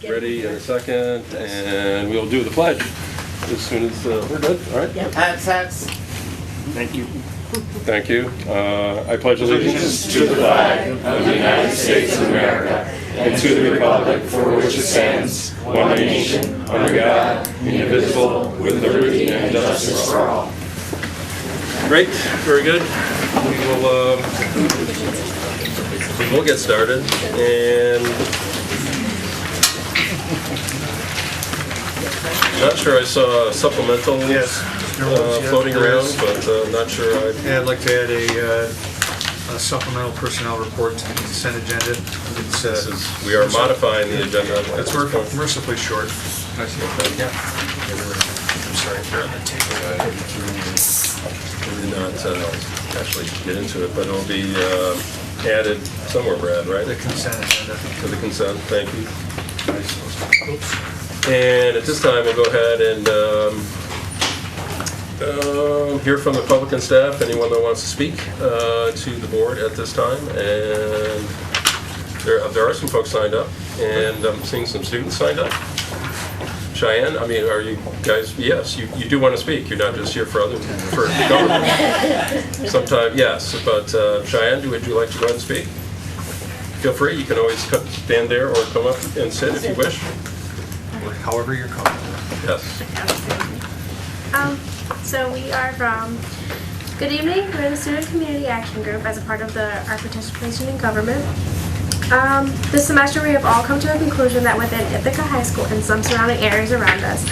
Ready in a second, and we'll do the pledge as soon as we're good. All right? Hats. Thank you. Thank you. I pledge allegiance to the flag of the United States of America and to the republic for which it stands, one nation, under God, indivisible, with liberty and justice for all. Great. Very good. We'll get started. And not sure I saw a supplemental floating around, but not sure. I'd like to add a supplemental personnel report to the consent agenda. We are modifying the agenda. It's mercifully short. I'm sorry. We did not actually get into it, but it'll be added somewhere, Brad, right? The consent agenda. To the consent, thank you. And at this time, we'll go ahead and hear from the public and staff, anyone that wants to speak to the board at this time. And there are some folks signed up, and I'm seeing some students signed up. Cheyenne, I mean, are you guys, yes, you do want to speak. You're not just here for government. Sometimes, yes, but Cheyenne, would you like to go ahead and speak? Feel free. You can always stand there or come up and sit if you wish. Or however you're comfortable. Yes. So we are from, good evening, we're in the Student Community Action Group as a part of our participation in government. This semester we have all come to a conclusion that within Ithaca High School and some surrounding areas around us,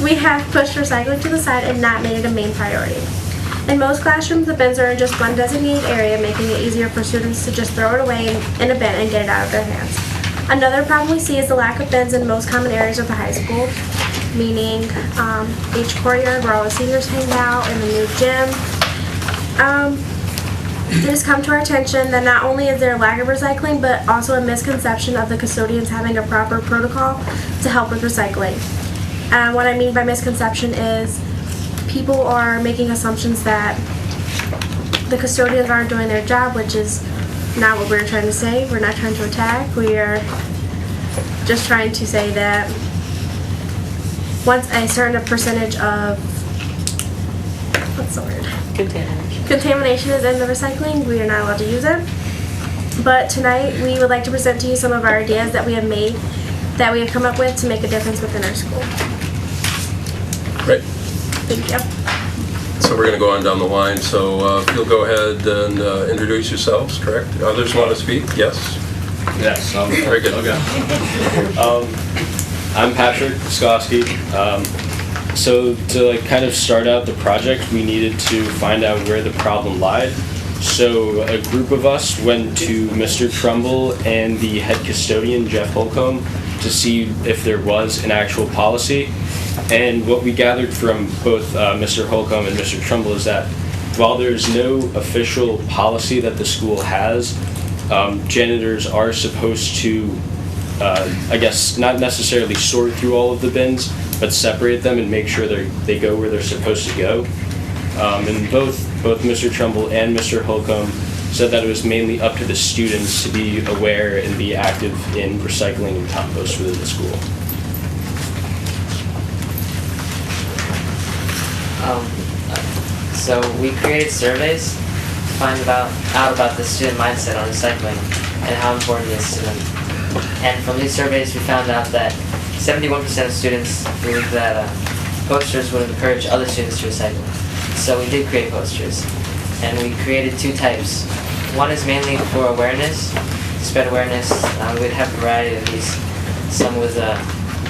we have pushed recycling to the side and not made it a main priority. In most classrooms, the bins are in just one designated area, making it easier for students to just throw it away in a bin and get it out of their hands. Another problem we see is the lack of bins in most common areas of the high school, meaning each courtyard where all the seniors hang out and the new gym. It has come to our attention that not only is there a lack of recycling, but also a misconception of the custodians having a proper protocol to help with recycling. What I mean by misconception is people are making assumptions that the custodians aren't doing their job, which is not what we're trying to say. We're not trying to attack. We are just trying to say that once a certain percentage of, what's the word? Contamination is in the recycling, we are not allowed to use it. But tonight we would like to present to you some of our ideas that we have made, that we have come up with to make a difference within our school. Great. Thank you. So we're going to go on down the line. So if you'll go ahead and introduce yourselves, correct? Others want to speak? Yes? Yes. Very good. Okay. I'm Patrick Skoski. So to kind of start out the project, we needed to find out where the problem lied. So a group of us went to Mr. Trumbull and the head custodian, Jeff Holcomb, to see if there was an actual policy. And what we gathered from both Mr. Holcomb and Mr. Trumbull is that while there's no official policy that the school has, janitors are supposed to, I guess, not necessarily sort through all of the bins, but separate them and make sure they go where they're supposed to go. And both Mr. Trumbull and Mr. Holcomb said that it was mainly up to the students to be aware and be active in recycling and compost within the school. So we created surveys to find out about the student mindset on recycling and how important it is to them. And from these surveys we found out that 71% of students believe that posters would encourage other students to recycle. So we did create posters. And we created two types. One is mainly for awareness, to spread awareness. We would have a variety of these, some with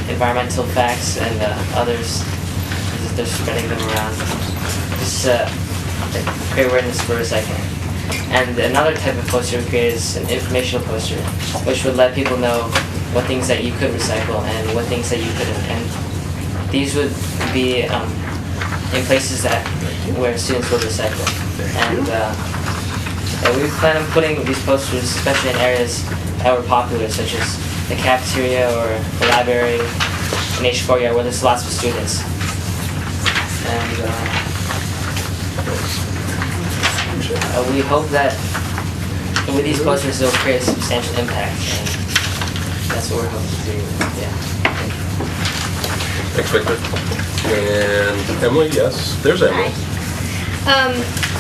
environmental facts and others, they're spreading them around. Just create awareness for recycling. And another type of poster we created is an informational poster, which would let people know what things that you could recycle and what things that you couldn't. And these would be in places where students will recycle. And we plan on putting these posters, especially in areas that were popular, such as the cafeteria or the library, in each courtyard where there's lots of students. And we hope that with these posters they'll create a substantial impact. that's what we're hoping to do. Yeah. Thanks, Victor. And Emily, yes, there's Emily.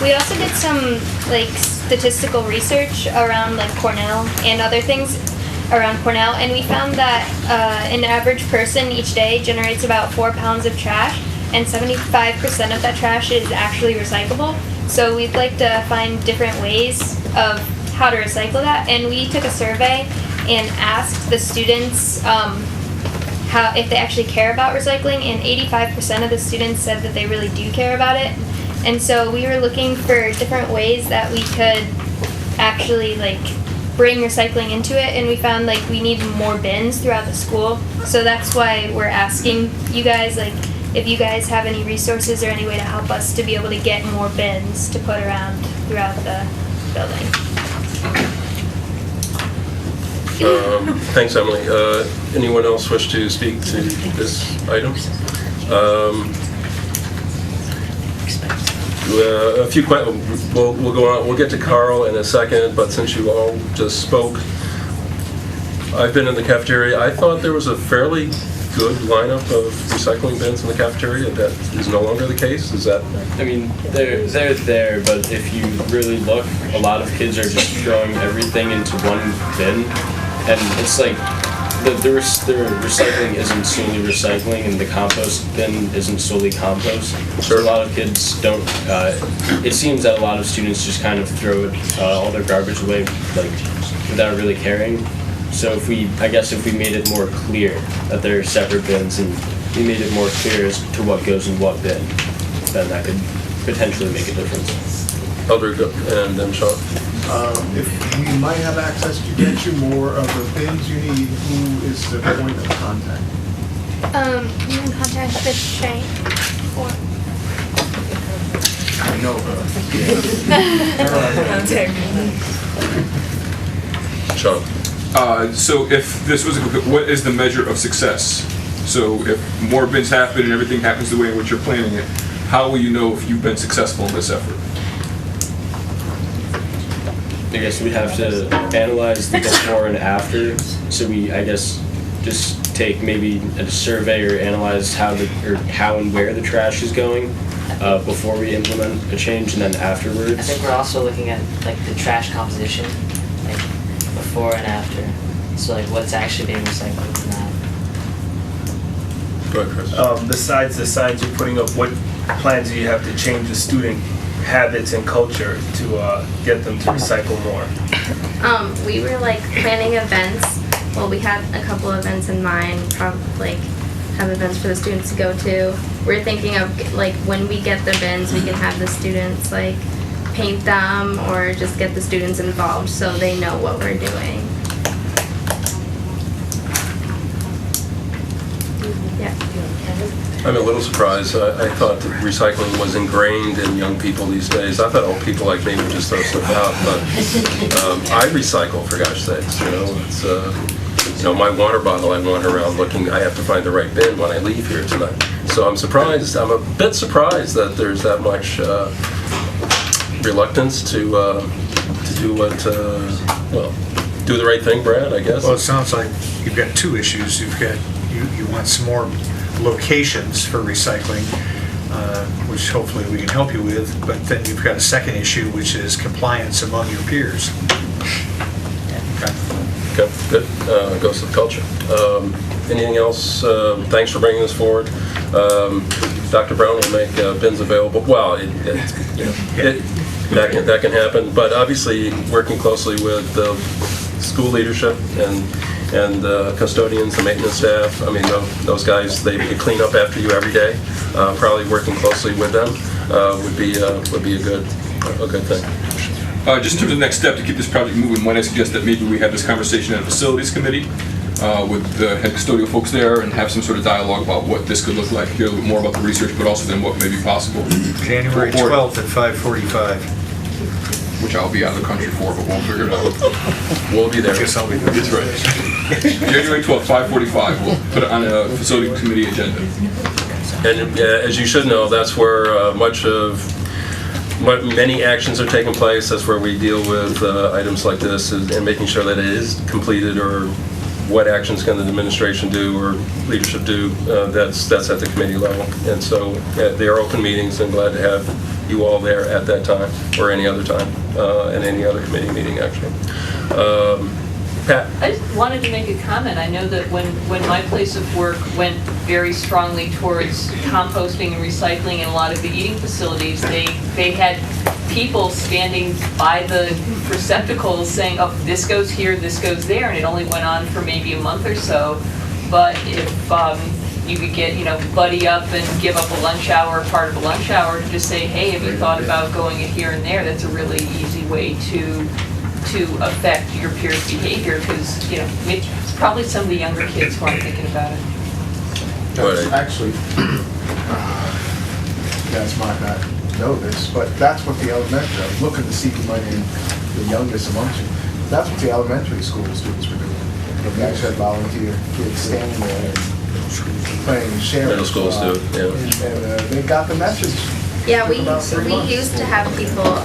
We also did some like statistical research around like Cornell and other things around Cornell, and we found that an average person each day generates about 4 pounds of trash, and 75% of that trash is actually recyclable. So we'd like to find different ways of how to recycle that, and we took a survey and asked the students how if they actually care about recycling, and 85% of the students said that they really do care about it. And so we were looking for different ways that we could actually like bring recycling into it, and we found like we need more bins throughout the school. So that's why we're asking you guys like if you guys have any resources or any way to help us to be able to get more bins to put around throughout the building. Thanks, Emily. Anyone else wish to speak to this item? A few questions. We'll go on. We'll get to Carl in a second, but since you all just spoke, I've been in the cafeteria. I thought there was a fairly good lineup of recycling bins in the cafeteria. That is no longer the case. Is that? I mean, they're there, but if you really look, a lot of kids are just throwing everything into one bin, and it's like the recycling isn't solely recycling, and the compost bin isn't solely compost. Sure. So a lot of kids don't. It seems that a lot of students just kind of throw all their garbage away, like without really caring. So if we made it more clear that there are separate bins, and we made it more clear as to what goes in what bin, then that could potentially make a difference. Elder and then Sean. If we might have access to get you more of the bins you need, who is the point of contact? You can contact the Shank or I know her. Sean. So if this was, what is the measure of success? So if more bins happen and everything happens the way in which you're planning it, how will you know if you've been successful in this effort? I guess we have to analyze the before and after. So we, I guess, just take maybe a survey or analyze how and where the trash is going before we implement a change, and then afterwards. I think we're also looking at like the trash composition, like before and after. So like what's actually being recycled and not. Go ahead, Chris. Besides the signs you're putting up, what plans do you have to change the student habits and culture to get them to recycle more? We were like planning events. Well, we had a couple events in mind, probably like have events for the students to go to. We're thinking of like when we get the bins, we can have the students like paint them or just get the students involved so they know what we're doing. Yeah. I'm a little surprised. I thought that recycling was ingrained in young people these days. I thought old people like me would just throw stuff out, but I recycle, for gosh sakes. You know, it's my water bottle I want around looking. I have to find the right bin when I leave here tonight. So I'm surprised. I'm a bit surprised that there's that much reluctance to do do the right thing, Brad, I guess. Well, it sounds like you've got two issues. You've got you want some more locations for recycling, which hopefully we can help you with, but then you've got a second issue, which is compliance among your peers. Okay, good. Goes to the culture. Anything else? Thanks for bringing this forward. Dr. Brown will make bins available. Well, that can happen, but obviously working closely with the school leadership and custodians, the maintenance staff. I mean, those guys, they clean up after you every day. Probably working closely with them would be a good thing. Just in terms of the next step to keep this project moving, might I suggest that maybe we have this conversation at a facilities committee with the head custodial folks there and have some sort of dialogue about what this could look like, hear a little bit more about the research, but also then what may be possible. January 12th at 5:45. Which I'll be out of the country for, but we'll figure it out. We'll be there. I guess I'll be there. That's right. January 12th, 5:45. We'll put it on a facility committee agenda. And as you should know, that's where many actions are taking place. That's where we deal with items like this and making sure that it is completed or what actions can the administration do or leadership do, that's at the committee level. And so they are open meetings, and glad to have you all there at that time or any other time, and any other committee meeting, actually. Pat? I just wanted to make a comment. I know that when my place of work went very strongly towards composting and recycling in a lot of the eating facilities, they had people standing by the receptacles saying, oh, this goes here, this goes there, and it only went on for maybe a month or so. But if you could get, buddy up and give up a lunch hour, part of a lunch hour, to just say, hey, have you thought about going it here and there? That's a really easy way to affect your peers' behavior, because it's probably some of the younger kids who aren't thinking about it. That's actually, you guys might not know this, but that's what the elementary, I was looking to see who might be the youngest amongst you. That's what the elementary school students were doing. We actually had volunteer kids standing there and playing and sharing. Middle schools do, yeah. And they got the message. Yeah, we About 3 months. used to have people,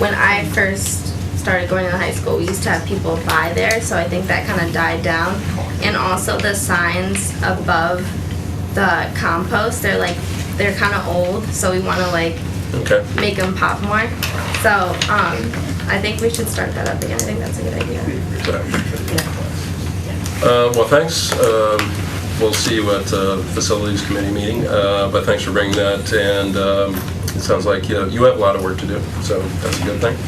when I first started going to high school, we used to have people by there, so I think that kind of died down. And also the signs above the compost, they're kind of old, so we want to make them pop more. So I think we should start that up again. I think that's a good idea. Well, thanks. We'll see you at Facilities Committee meeting, but thanks for bringing that, and it sounds like you have a lot of work to do, so that's a good thing.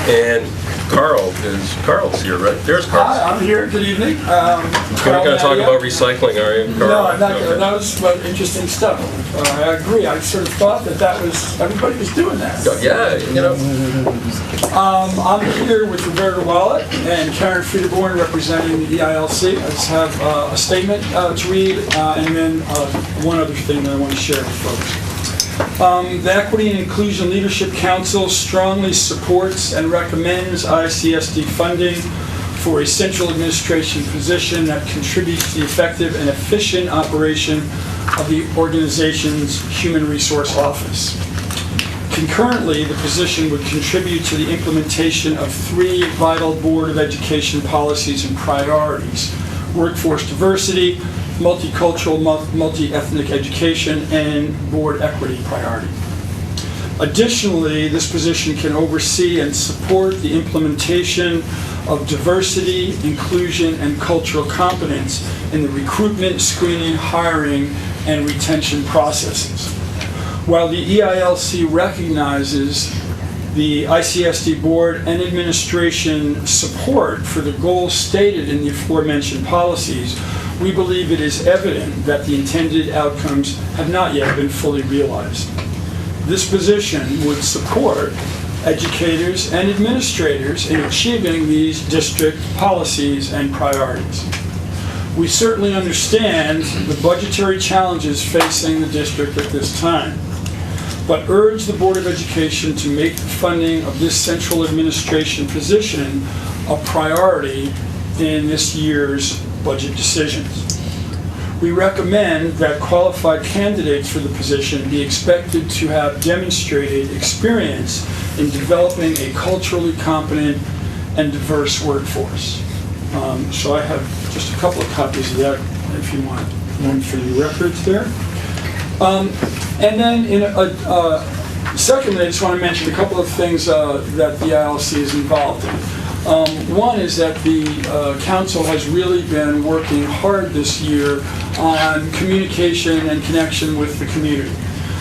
And Carl's here, right? There's Carl. Hi, I'm here. Good evening. You're not going to talk about recycling, are you, Carl? No, I'm not going to. That was interesting stuff. I agree. I sort of thought that everybody was doing that. Yeah, I'm here with Roberta Wallet and Karen Friederborn representing the EILC. I just have a statement to read, and then one other thing that I want to share with folks. The Equity and Inclusion Leadership Council strongly supports and recommends ICSD funding for a central administration position that contributes to the effective and efficient operation of the organization's Human Resource Office. Concurrently, the position would contribute to the implementation of 3 vital Board of Education policies and priorities: workforce diversity, multicultural, multi-ethnic education, and board equity priority. Additionally, this position can oversee and support the implementation of diversity, inclusion, and cultural competence in the recruitment, screening, hiring, and retention processes. While the EILC recognizes the ICSD board and administration support for the goals stated in the aforementioned policies, we believe it is evident that the intended outcomes have not yet been fully realized. This position would support educators and administrators in achieving these district policies and priorities. We certainly understand the budgetary challenges facing the district at this time, but urge the Board of Education to make the funding of this central administration position a priority in this year's budget decisions. We recommend that qualified candidates for the position be expected to have demonstrated experience in developing a culturally competent and diverse workforce. So I have just a couple of copies of that if you want one for your records there. And then secondly, I just want to mention a couple of things that the ILC is involved in. One is that the council has really been working hard this year on communication and connection with the community.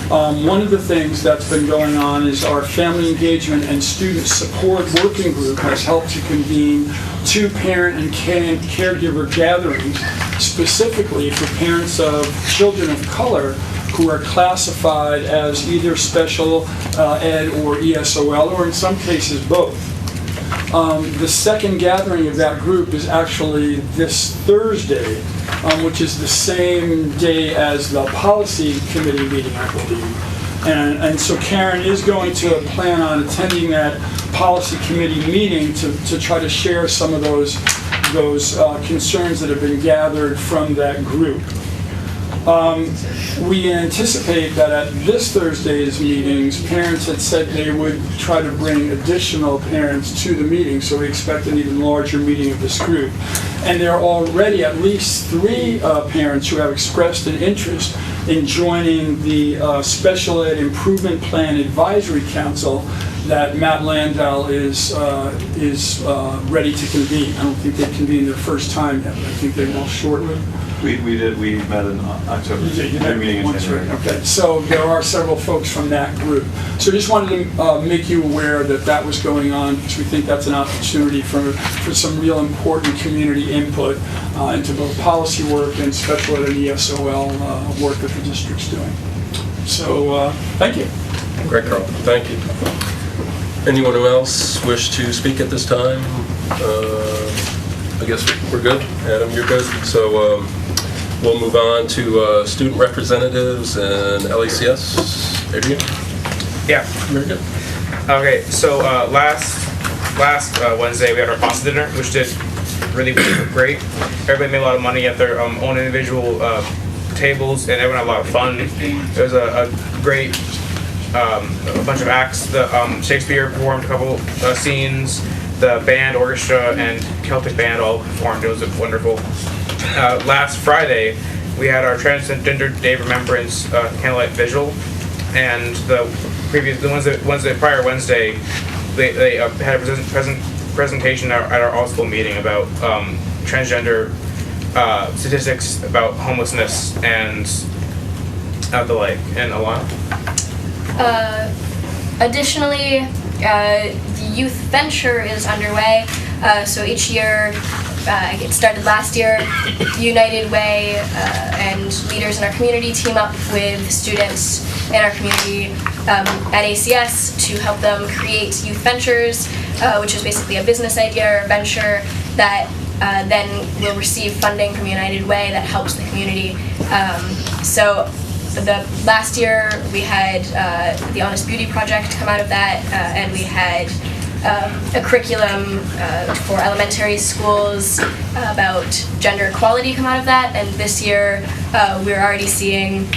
One of the things that's been going on is our Family Engagement and Student Support Working Group has helped to convene 2 parent and caregiver gatherings specifically for parents of children of color who are classified as either special ed or ESOL, or in some cases both. The second gathering of that group is actually this Thursday, which is the same day as the policy committee meeting, I believe. And so Karen is going to plan on attending that policy committee meeting to try to share some of those concerns that have been gathered from that group. We anticipate that at this Thursday's meetings, parents had said they would try to bring additional parents to the meeting, so we expect an even larger meeting of this group. And there are already at least 3 parents who have expressed an interest in joining the Special Ed Improvement Plan Advisory Council that Matt Landau is ready to convene. I don't think they've convened their first time yet, but I think they will shortly. We met in October. You Their meeting in once, January. right? Okay, so there are several folks from that group. So just wanted to make you aware that that was going on, because we think that's an opportunity for some real important community input into both policy work and special ed and ESOL work that the district's doing. So, thank you. Great, Carl. Thank you. Anyone else wish to speak at this time? I guess we're good. Adam, you're good. So we'll move on to student representatives and LACS. Adrian? Yeah. Very good. Okay, so last Wednesday we had our pasta dinner, which did really great. Everybody made a lot of money at their own individual tables, and everyone had a lot of fun. It was a great a bunch of acts. The Shakespeare performed a couple scenes. The band, orchestra, and Celtic band all performed. It was wonderful. Last Friday, we had our Transgender Day Remembrance candlelight vigil, and the prior Wednesday, they had a presentation at our all-school meeting about transgender statistics about homelessness and the like. And Alana? Additionally, the youth venture is underway. So each year, it started last year, United Way and leaders in our community team up with students in our community at ACS to help them create youth ventures, which is basically a business idea or venture that then will receive funding from United Way that helps the community. So the last year we had the Honest Beauty Project come out of that, and we had a curriculum for elementary schools about gender equality come out of that, and this year we're already seeing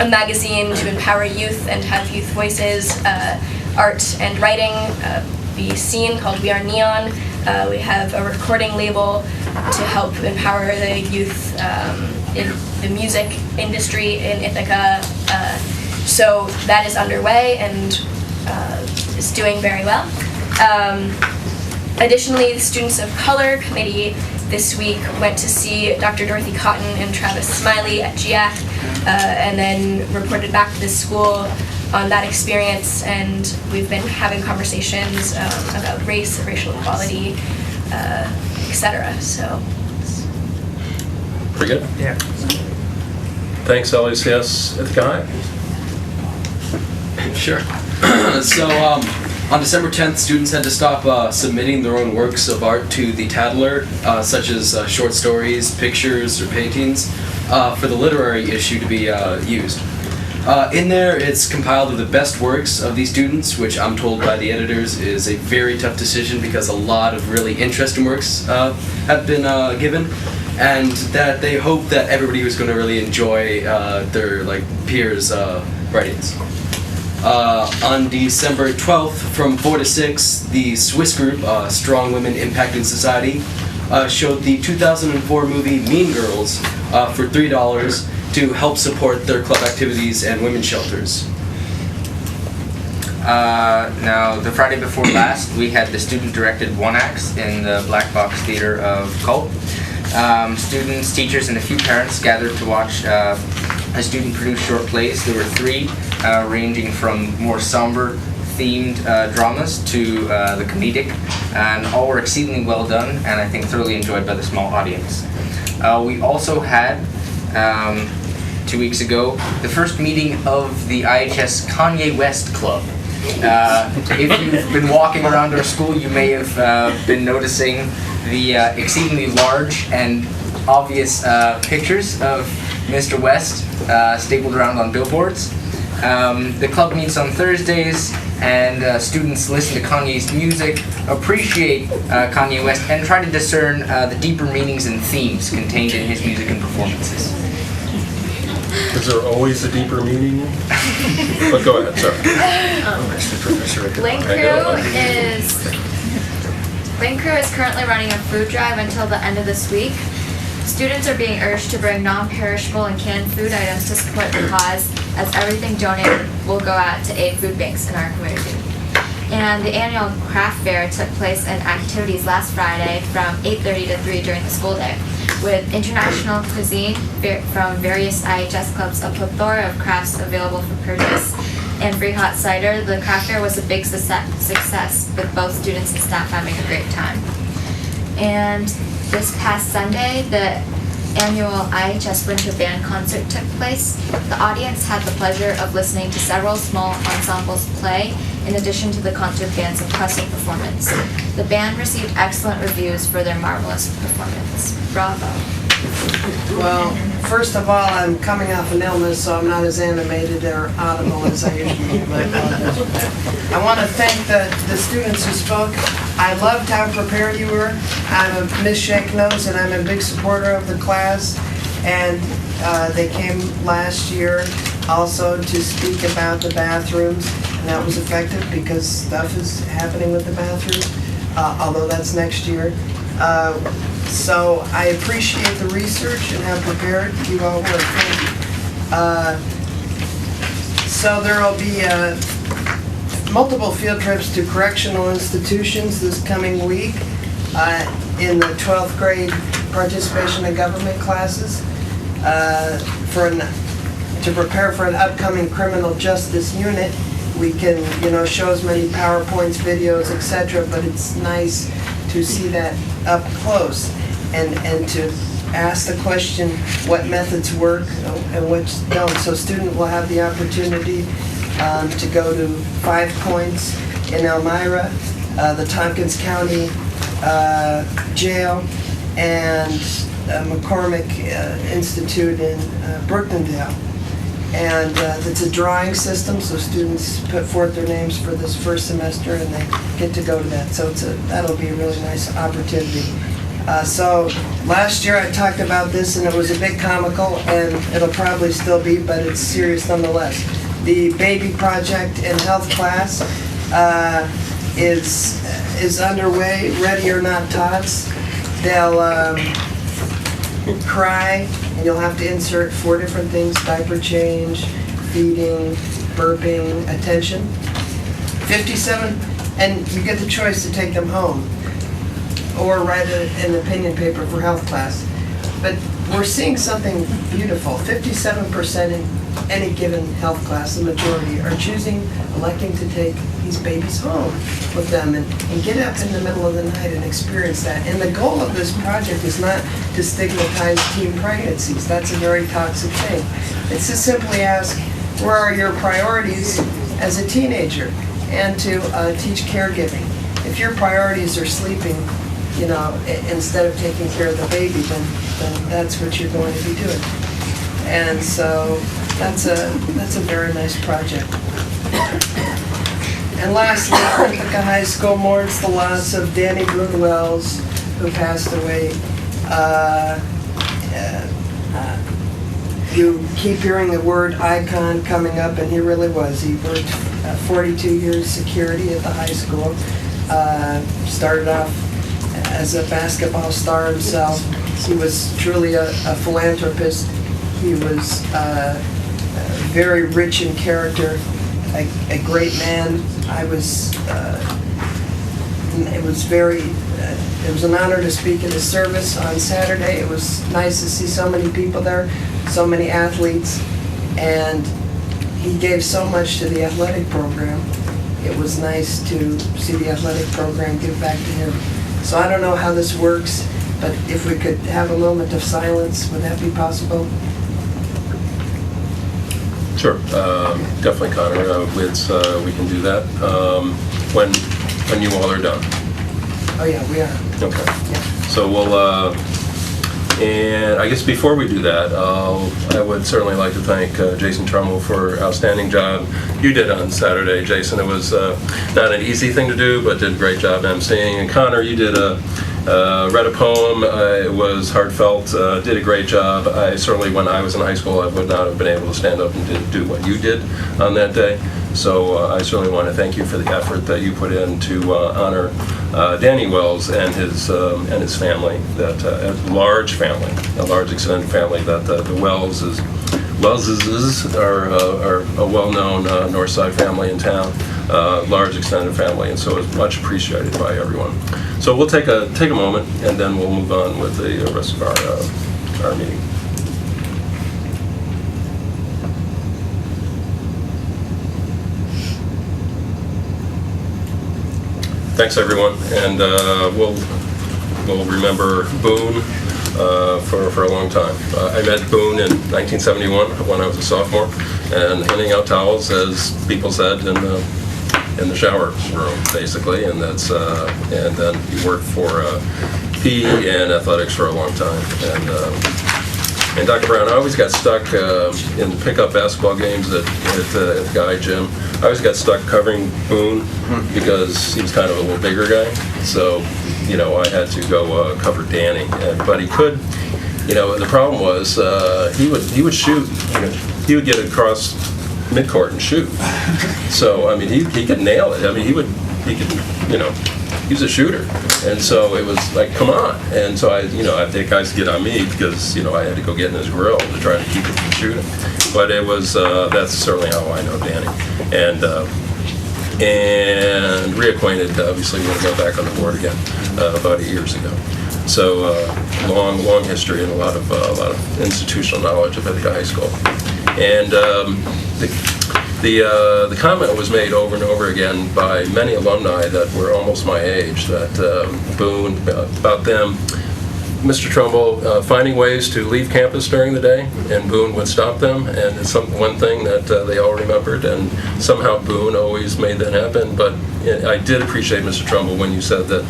a magazine to empower youth and have youth voices, art and writing be seen called We Are Neon. We have a recording label to help empower the youth in the music industry in Ithaca. So that is underway and is doing very well. Additionally, the Students of Color Committee this week went to see Dr. Dorothy Cotton and Travis Smiley at GIAC, and then reported back to the school on that experience, and we've been having conversations about race, racial equality, etc. So. Pretty good. Yeah. Thanks, LACS. Ithaca High. Sure. So on December 10th, students had to stop submitting their own works of art to the Tattler, such as short stories, pictures, or paintings, for the literary issue to be used. In there, it's compiled of the best works of these students, which I'm told by the editors is a very tough decision because a lot of really interesting works have been given, and that they hope that everybody was going to really enjoy their peers' writings. On December 12th, from 4 to 6, the Swiss group, Strong Women Impacting Society, showed the 2004 movie Mean Girls for $3 to help support their club activities and women's shelters. Now, the Friday before last, we had the student-directed one-acts in the Black Box Theater of Cult. Students, teachers, and a few parents gathered to watch a student-produced short plays. There were 3, ranging from more somber themed dramas to the comedic, and all were exceedingly well done and I think thoroughly enjoyed by the small audience. We also had 2 weeks ago the first meeting of the IHS Kanye West Club. If you've been walking around our school, you may have been noticing the exceedingly large and obvious pictures of Mr. West stapled around on billboards. The club meets on Thursdays, and students listen to Kanye's music, appreciate Kanye West, and try to discern the deeper meanings and themes contained in his music and performances. Is there always a deeper meaning? But go ahead, sorry. Link Crew is currently running a food drive until the end of this week. Students are being urged to bring non-perishable and canned food items to support the cause, as everything donated will go out to aid food banks in our community. And the annual craft fair took place in activities last Friday from 8:30 to 3 during the school day, with international cuisine from various IHS clubs, a plethora of crafts available for purchase, and free hot cider. The craft fair was a big success, with both students and staff having a great time. And this past Sunday, the annual IHS Winter Band concert took place. The audience had the pleasure of listening to several small ensembles play, in addition to the concert band's impressive performance. The band received excellent reviews for their marvelous performance. Bravo. Well, first of all, I'm coming off an illness, so I'm not as animated or audible as I usually am. I apologize. I want to thank the students who spoke. I loved how prepared you were. I'm a Miss Shakenose, and I'm a big supporter of the class. And they came last year also to speak about the bathrooms, and that was effective because stuff is happening with the bathrooms, although that's next year. So I appreciate the research and how prepared you all were. Thank you. So there will be multiple field trips to correctional institutions this coming week in the 12th grade participation in government classes to prepare for an upcoming criminal justice unit. We can, show as many PowerPoints, videos, etc., but it's nice to see that up close and to ask the question what methods work and which don't. So student will have the opportunity to go to 5 Points in Elmira, the Tompkins County Jail, and McCormick Institute in Brookendale. And it's a drawing system, so students put forth their names for this first semester and they get to go to that. So that'll be a really nice opportunity. So last year I talked about this and it was a bit comical, and it'll probably still be, but it's serious nonetheless. The baby project in health class is underway. Ready or Not Tots. They'll cry, and you'll have to insert 4 different things: diaper change, feeding, burping, attention. 57, and you get the choice to take them home or write an opinion paper for health class. But we're seeing something beautiful. 57% in any given health class, the majority, are electing to take these babies home with them and get up in the middle of the night and experience that. And the goal of this project is not to stigmatize teen pregnancies. That's a very toxic thing. It's to simply ask, where are your priorities as a teenager? And to teach caregiving. If your priorities are sleeping, instead of taking care of the baby, then that's what you're going to be doing. And so that's a very nice project. And lastly, Ithaca High School mourns the loss of Danny Broon-Wells, who passed away. You keep hearing the word icon coming up, and he really was. He worked 42 years security at the high school. Started off as a basketball star himself. He was truly a philanthropist. He was very rich in character, a great man. It was an honor to speak at his service on Saturday. It was nice to see so many people there, so many athletes, and he gave so much to the athletic program. It was nice to see the athletic program give back to him. So I don't know how this works, but if we could have a moment of silence, would that be possible? Sure, definitely, Connor. We can do that when you all are done. Oh yeah, we are. Okay. Yeah. So we'll, and I guess before we do that, I would certainly like to thank Jason Trumbull for outstanding job you did on Saturday, Jason. It was not an easy thing to do, but did a great job emceeing. And Connor, you did read a poem. It was heartfelt. Did a great job. I certainly, when I was in high school, I would not have been able to stand up and do what you did on that day. So I certainly want to thank you for the effort that you put in to honor Danny Wells and his family, that a large extended family. That the Welleses are a well-known North Side family in town, large extended family, and so it's much appreciated by everyone. So we'll take a moment, and then we'll move on with the rest of our meeting. Thanks, everyone, and we'll remember Boone for a long time. I met Boone in 1971 when I was a sophomore, and handing out towels, as people said, in the shower room, basically, and and then he worked for PE and athletics for a long time. And Dr. Brown, I always got stuck in pickup basketball games at the Guy gym. I always got stuck covering Boone because he was kind of a little bigger guy. So, I had to go cover Danny. But he could, the problem was he would shoot. He would get across midcourt and shoot. So, I mean, he could nail it. I mean, he was a shooter. And so it was like, come on. And so I had guys get on me because, I had to go get in his grill to try to keep him from shooting. But it was, that's certainly how I know Danny. And reacquainted, obviously, when we got back on the board again about 8 years ago. So long history and a lot of institutional knowledge of Ithaca High School. And the comment was made over and over again by many alumni that were almost my age, that Boone, about them, Mr. Trumbull finding ways to leave campus during the day, and Boone would stop them, and it's one thing that they all remembered, and somehow Boone always made that happen. But I did appreciate, Mr. Trumbull, when you said that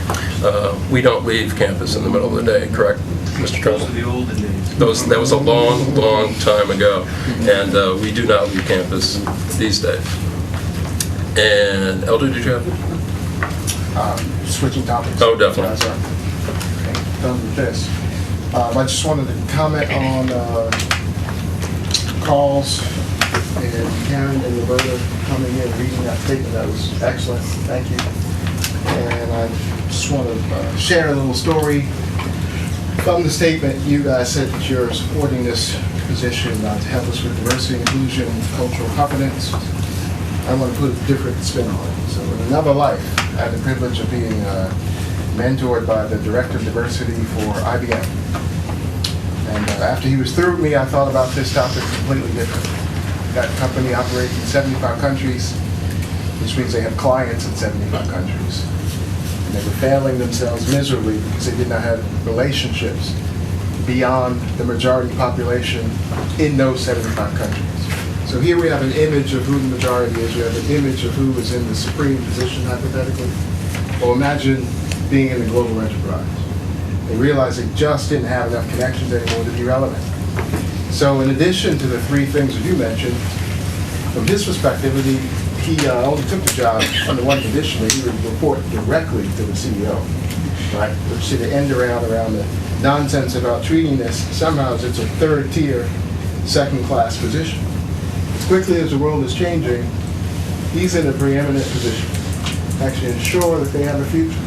we don't leave campus in the middle of the day, correct, Mr. Trumbull? Those are the olden days. That was a long time ago, and we do not leave campus these days. And Elder, did you have? Switching topics. Oh, definitely. Done with this. I just wanted to comment on calls and Karen and Roberta coming in, reading that statement. That was excellent. Thank you. And I just want to share a little story. From the statement, you guys said that you're supporting this position to help us with diversity, inclusion, cultural competence. I want to put a different spin on it. So in another life, I had the privilege of being mentored by the Director of Diversity for IBM. And after he was through with me, I thought about this topic completely different. That company operates in 75 countries, which means they have clients in 75 countries. And they were failing themselves miserably because they did not have relationships beyond the majority population in those 75 countries. So here we have an image of who the majority is. We have an image of who is in the supreme position, hypothetically. Well, imagine being in the global enterprise. They realized they just didn't have enough connections anymore to be relevant. So in addition to the three things that you mentioned, from his perspective, he only took the job under one condition, that he would report directly to the CEO, right? Which to end around the nonsense about treating this somehow as it's a third-tier, second-class position. As quickly as the world is changing, he's in a preeminent position, actually ensure that they have a future.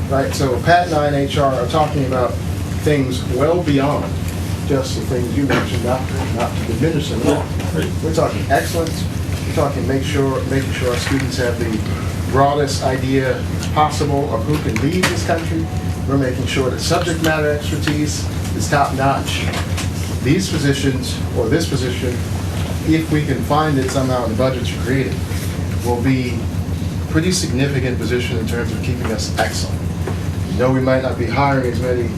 Right, so Pat and I in HR are talking about things well beyond just the things you mentioned, not to diminish them at all. We're talking excellence. We're talking making sure our students have the broadest idea possible of who can lead this country. We're making sure that subject matter expertise is top notch. These positions, or this position, if we can find it somehow in the budgets you're creating, will be a pretty significant position in terms of keeping us excellent. No, we might not be hiring as many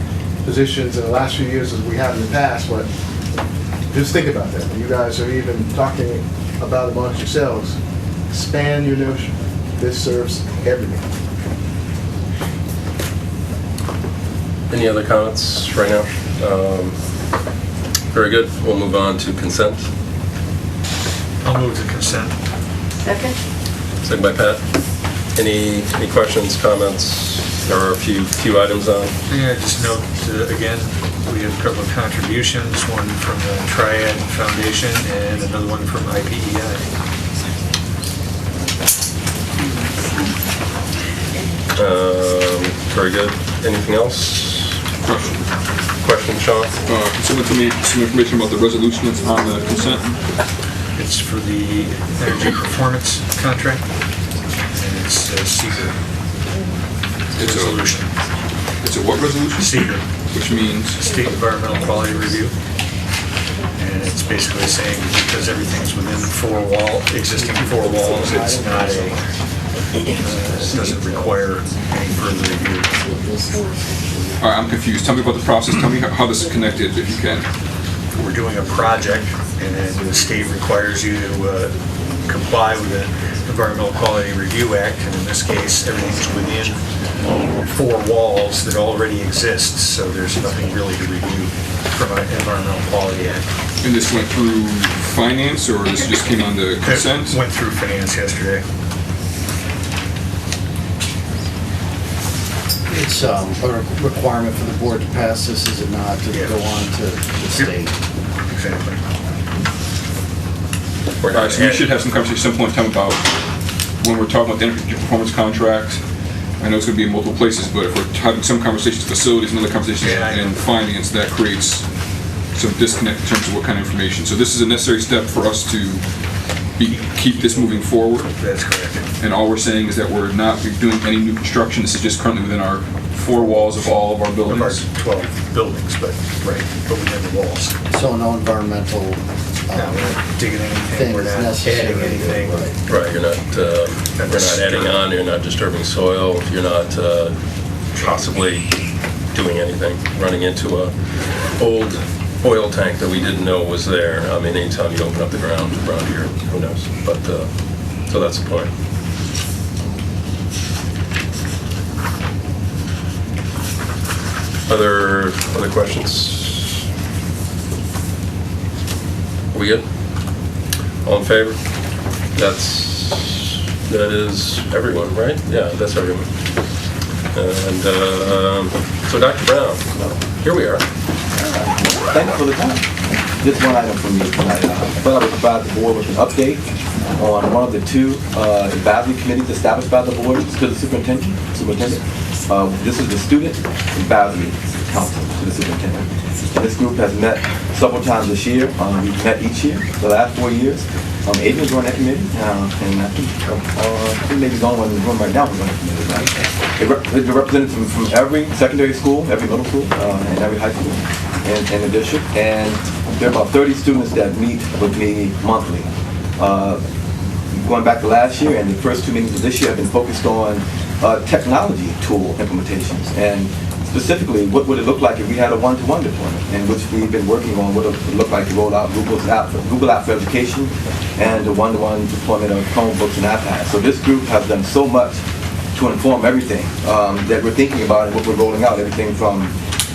positions in the last few years as we have in the past, but just think about that. You guys are even talking about amongst yourselves. Expand your notion. This serves everything. Any other comments right now? Very good. We'll move on to consent. I'll move to consent. Second? Second by Pat. Any questions, comments? There are a few items on. Yeah, just note, again, we have a couple of contributions, one from the Triad Foundation and another one from IPEI. Very good. Anything else? Question, Sean? Can someone tell me some information about the resolution that's on the consent? It's for the energy performance contract, and it's a secret resolution. It's a what resolution? Secret. Which means? State Environmental Quality Review. And it's basically saying because everything's within existing four walls, it's not it doesn't require any further review. All right, I'm confused. Tell me about the process. Tell me how this is connected, if you can. We're doing a project, and then the state requires you to comply with the Environmental Quality Review Act, and in this case, everything's within four walls that already exist, so there's nothing really to review from an Environmental Quality Act. And this went through finance, or this just came on the consent? It went through finance yesterday. It's a requirement for the board to pass this, is it not, to go on to the state? Exactly. All right, so we should have some conversation at some point in time about when we're talking about the energy performance contract. I know it's going to be in multiple places, but if we're having some conversations with facilities and other conversations in finance, that creates some disconnect in terms of what kind of information. So this is a necessary step for us to keep this moving forward. That's correct. And all we're saying is that we're not doing any new construction. This is just currently within our four walls of all of our buildings. Of our 12 buildings, but within the walls. So no environmental we're not digging anything, we're not adding anything. Right, you're not, we're not adding on, you're not disturbing soil, you're not possibly doing anything, running into a old oil tank that we didn't know was there. I mean, anytime you open up the ground around here, who knows? But, so that's the point. Other questions? Are we good? All in favor? That is everyone, right? Yeah, that's everyone. And so Dr. Brown, here we are. Thank you for the time. Just one item from me tonight. I thought I would provide the board with an update on one of the two advisory committees established by the board to the superintendent. This is the Student Advisory Council to the superintendent. And this group has met several times this year. We've met each year, the last 4 years. Adrian joined that committee, and I think maybe the only one in the room right now was on the committee. Right? They're represented from every secondary school, every middle school, and every high school in the district. And there are about 30 students that meet with me monthly. Going back to last year, and the first 2 meetings of this year have been focused on technology tool implementations. And specifically, what would it look like if we had a one-to-one deployment, in which we've been working on what it would look like to roll out Google App for Education and a one-to-one deployment of Chromebooks and iPads. So this group has done so much to inform everything that we're thinking about and what we're rolling out, everything from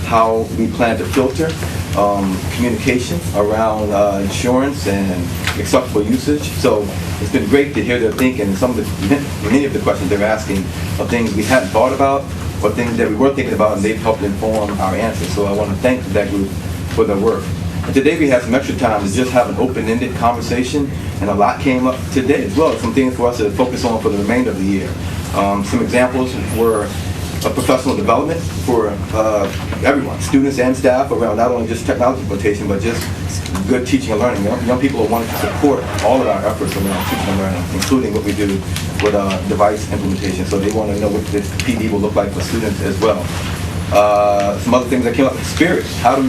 how we plan to filter communication around insurance and acceptable usage. So it's been great to hear their thinking, and many of the questions they're asking are things we hadn't thought about, or things that we were thinking about, and they've helped inform our answers. So I want to thank that group for their work. And today we had some extra time to just have an open-ended conversation, and a lot came up today as well. Some things for us to focus on for the remainder of the year. Some examples were professional development for everyone, students and staff, around not only just technology implementation, but just good teaching and learning. Young people are wanting to support all of our efforts around teaching and learning, including what we do with device implementation. So they want to know what this PD will look like for students as well. Some other things that came up, spirit, how to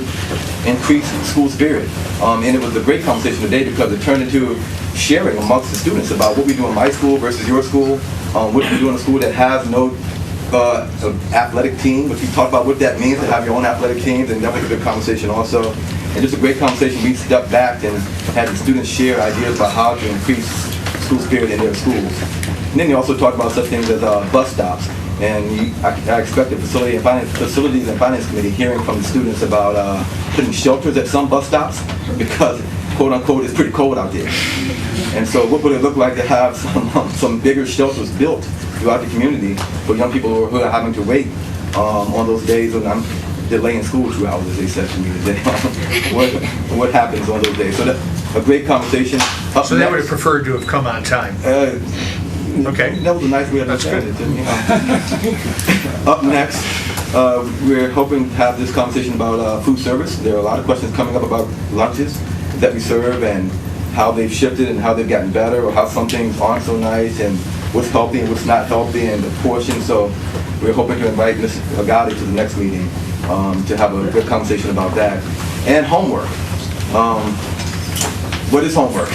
increase school spirit. And it was a great conversation today because it turned into sharing amongst the students about what we do in my school versus your school, what we do in a school that has no athletic team, which we talked about what that means to have your own athletic teams, and that was a good conversation also. And just a great conversation. We stepped back and had the students share ideas about how to increase school spirit in their schools. And then they also talked about such things as bus stops. And I expect the Facilities and Finance Committee hearing from the students about putting shelters at some bus stops because, quote unquote, it's pretty cold out there. And so what would it look like to have some bigger shelters built throughout the community for young people who are having to wait on those days when I'm delaying school 2 hours, as they said to me today. what happens on those days? So that's a great conversation. So they would have preferred to have come on time. Okay. That was a nice way of looking at it. Up next, we're hoping to have this conversation about food service. There are a lot of questions coming up about lunches that we serve and how they've shifted and how they've gotten better, or how some things aren't so nice, and what's healthy and what's not healthy, and the portion. So we're hoping to invite Ms. Agati to the next meeting to have a good conversation about that. And homework. What is homework?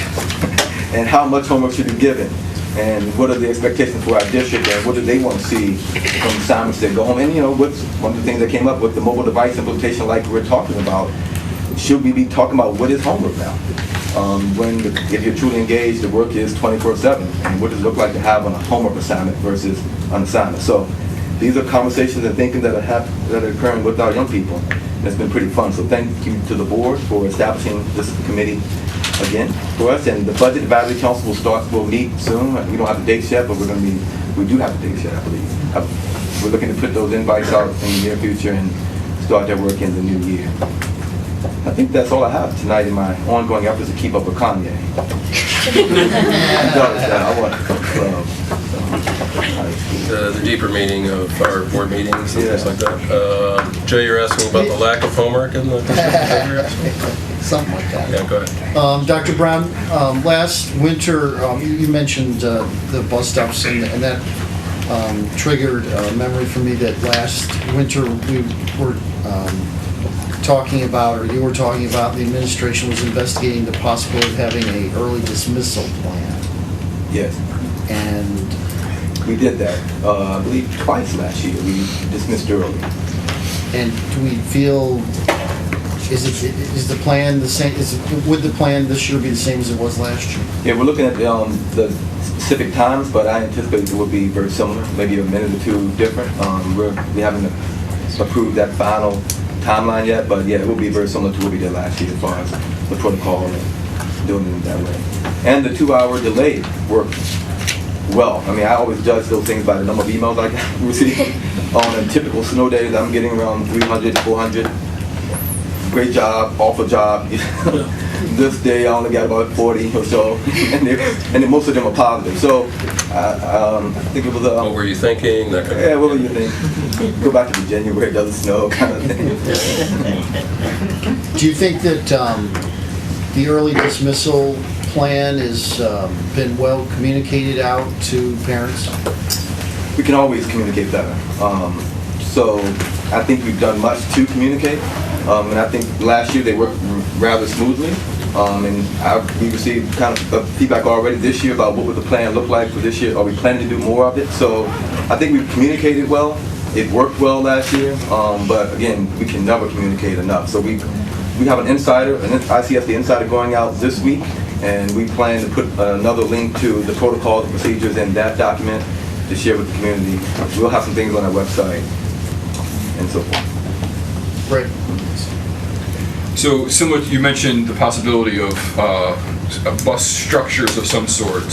And how much homework should be given? And what are the expectations for our district, and what do they want to see from assignments that go home? And what's one of the things that came up with the mobile device implementation, like we're talking about, should we be talking about what is homework now? If you're truly engaged, the work is 24/7, and what does it look like to have on a homework assignment versus an assignment? So these are conversations and thinking that are occurring with our young people, and it's been pretty fun. So thank you to the board for establishing this committee again for us. And the Budget Advisory Council will meet soon. We don't have the dates yet, but we do have the dates yet, I believe. We're looking to put those invites out in the near future and start their work in the new year. I think that's all I have tonight in my ongoing efforts to keep up with Kanye. The deeper meaning of our board meetings and things like that. Joe, you're asking about the lack of homework in the district? Something like that. Yeah, go ahead. Dr. Brown, last winter, you mentioned the bus stops, and that triggered a memory for me that last winter we were talking about, or you were talking about, the administration was investigating the possibility of having an early dismissal plan. Yes. And we did that, I believe, twice last year. We dismissed early. And do we feel, is the plan the same? Would the plan this year be the same as it was last year? Yeah, we're looking at the specific times, but I anticipate it will be very similar, maybe a minute or two different. We haven't approved that final timeline yet, but yeah, it will be very similar to what we did last year as far as the protocol and doing it that way. And the 2-hour delay worked well. I mean, I always judge those things by the number of emails I receive. On a typical snow days, I'm getting around 300, 400. Great job, awful job. This day, I only got about 40 or so, and then most of them are positive. So I think it was what were you thinking? That kind of what were you thinking? Go back to Virginia where it doesn't snow, kind of thing. Do you think that the early dismissal plan has been well communicated out to parents? We can always communicate better. So I think we've done much to communicate, and I think last year they worked rather smoothly. And we received kind of feedback already this year about what would the plan look like for this year. Are we planning to do more of it? So I think we've communicated well. It worked well last year, but again, we can never communicate enough. So we have an ICSD insider going out this week, and we plan to put another link to the protocols and procedures in that document to share with the community. We'll have some things on our website and so forth. Great. So similar to, you mentioned the possibility of bus structures of some sort.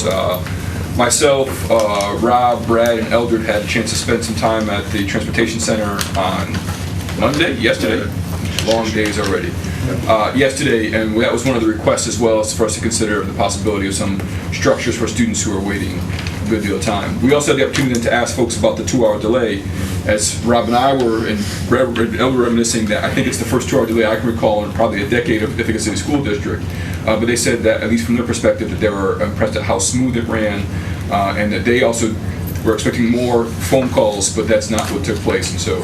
Myself, Rob, Brad, and Eldred had a chance to spend some time at the Transportation Center on yesterday. Long days already. Yesterday, and that was one of the requests as well, as for us to consider the possibility of some structures for students who are waiting a good deal of time. We also had the opportunity to ask folks about the 2-hour delay, as Rob and I were reminiscing that I think it's the first 2-hour delay I can recall in probably a decade of Ithaca City School District. But they said that, at least from their perspective, that they were impressed at how smooth it ran, and that they also were expecting more phone calls, but that's not what took place. And so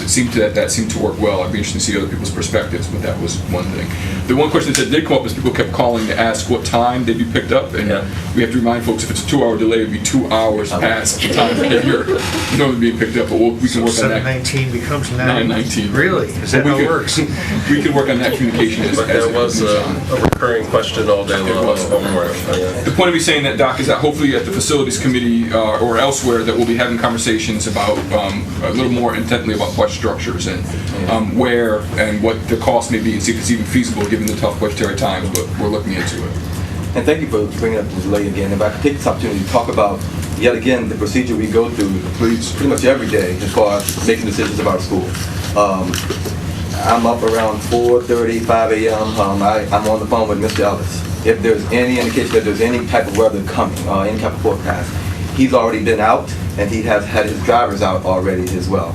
it seemed that seemed to work well. I'd be interested to see other people's perspectives, but that was one thing. The one question that did come up is people kept calling to ask what time they'd be picked up, and we have to remind folks if it's a 2-hour delay, it'd be 2 hours past the time that you're normally being picked up. But we can work on that. 7:19 becomes 9:19. Really? Is that how it works? We can work on that communication. But there was a recurring question all day long. The point of me saying that, Doc, is that hopefully at the facilities committee or elsewhere that we'll be having conversations about a little more intently about bus structures and where and what the cost may be, and see if it's even feasible given the tough budgetary times, but we're looking into it. And thank you for bringing up the delay again. If I could take this opportunity to talk about yet again, the procedure we go through pretty much every day as far as making decisions about school. I'm up around 4:30, 5 a.m. I'm on the phone with Mr. Ellis. If there's any indication that there's any type of weather coming, any type of forecast, he's already been out, and he has had his drivers out already as well.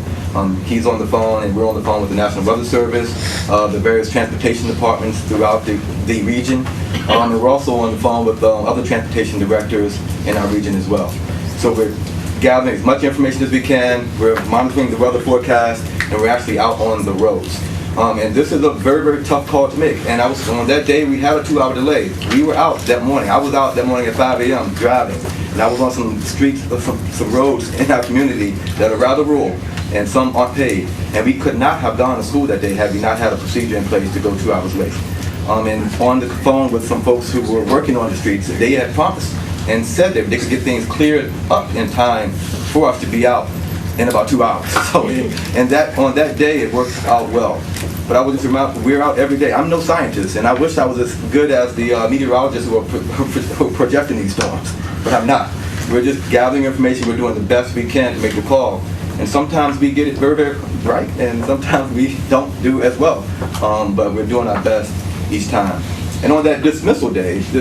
He's on the phone, and we're on the phone with the National Weather Service, the various transportation departments throughout the region, and we're also on the phone with other transportation directors in our region as well. So we're gathering as much information as we can, we're monitoring the weather forecast, and we're actually out on the roads. And this is a very, very tough call to make. And on that day, we had a 2-hour delay. We were out that morning. I was out that morning at 5 a.m. driving. And I was on some streets, some roads in our community that are rather rural, and some aren't paved. And we could not have gone to school that day had we not had a procedure in place to go 2 hours late. And on the phone with some folks who were working on the streets, they had promised and said that they could get things cleared up in time for us to be out in about 2 hours. So, and on that day, it worked out well. But I would just remember, we're out every day. I'm no scientist, and I wish I was as good as the meteorologists who are projecting these storms, but I'm not. We're just gathering information. We're doing the best we can to make the call. And sometimes we get it very, very right, and sometimes we don't do as well. But we're doing our best each time. And on that dismissal day, a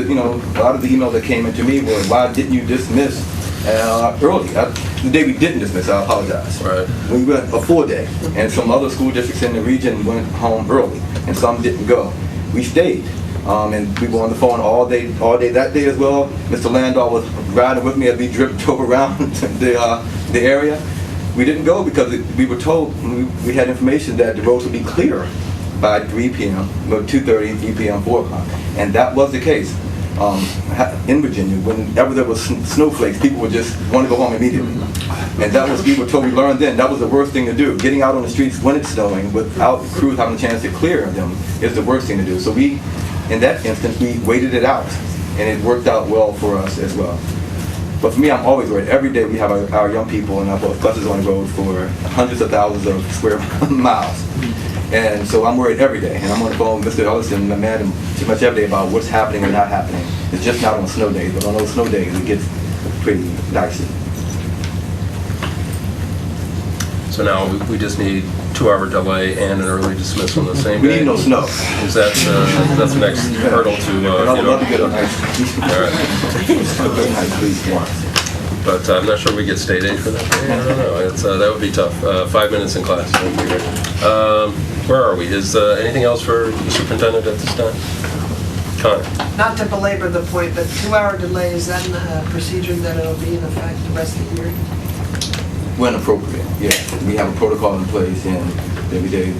lot of the emails that came into me were, why didn't you dismiss early? The day we didn't dismiss, I apologize. Right. We went a full day, and some other school districts in the region went home early, and some didn't go. We stayed, and we were on the phone all day that day as well. Mr. Landau was riding with me as we drove around the area. We didn't go because we were told, we had information that the roads would be clear by 3 p.m., 2:30, 3 p.m., 4 o'clock, and that was the case. In Virginia, whenever there was snowflakes, people would just want to go home immediately. And that was, we learned then, that was the worst thing to do. Getting out on the streets when it's snowing without the crews having a chance to clear them is the worst thing to do. So in that instance, we waited it out, and it worked out well for us as well. But for me, I'm always worried. Every day we have our young people and our buses on the road for hundreds of thousands of square miles. And so I'm worried every day, and I'm on the phone with Mr. Ellison and the man too much every day about what's happening and not happening. It's just not on snow days, but on those snow days it gets pretty dicey. So now we just need 2-hour delay and an early dismissal on the same day? We need no snow. Is that that's the next hurdle to, All right. But I'm not sure we get state aid for that. I don't know. That would be tough. 5 minutes in class. Where are we? Is anything else for the superintendent at this time? Connor. Not to belabor the point, but 2-hour delay, is that a procedure that it'll be in effect the rest of the year? When appropriate, yeah. We have a protocol in place, and every day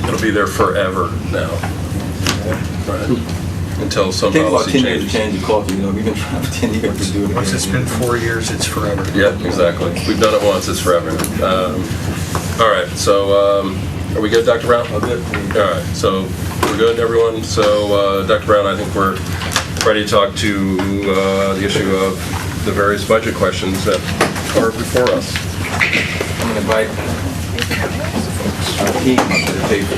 It'll be there forever now. Right. Until some policy changes. Change the culture, we've been trying for 10 years to do it. Once it's been 4 years, it's forever. Yep, exactly. We've done it once, it's forever. All right, so are we good, Dr. Brown? Oh, good. All right, so we're good, everyone? So, Dr. Brown, I think we're ready to talk to the issue of the various budget questions that are before us. I'm going to invite our team up to the table.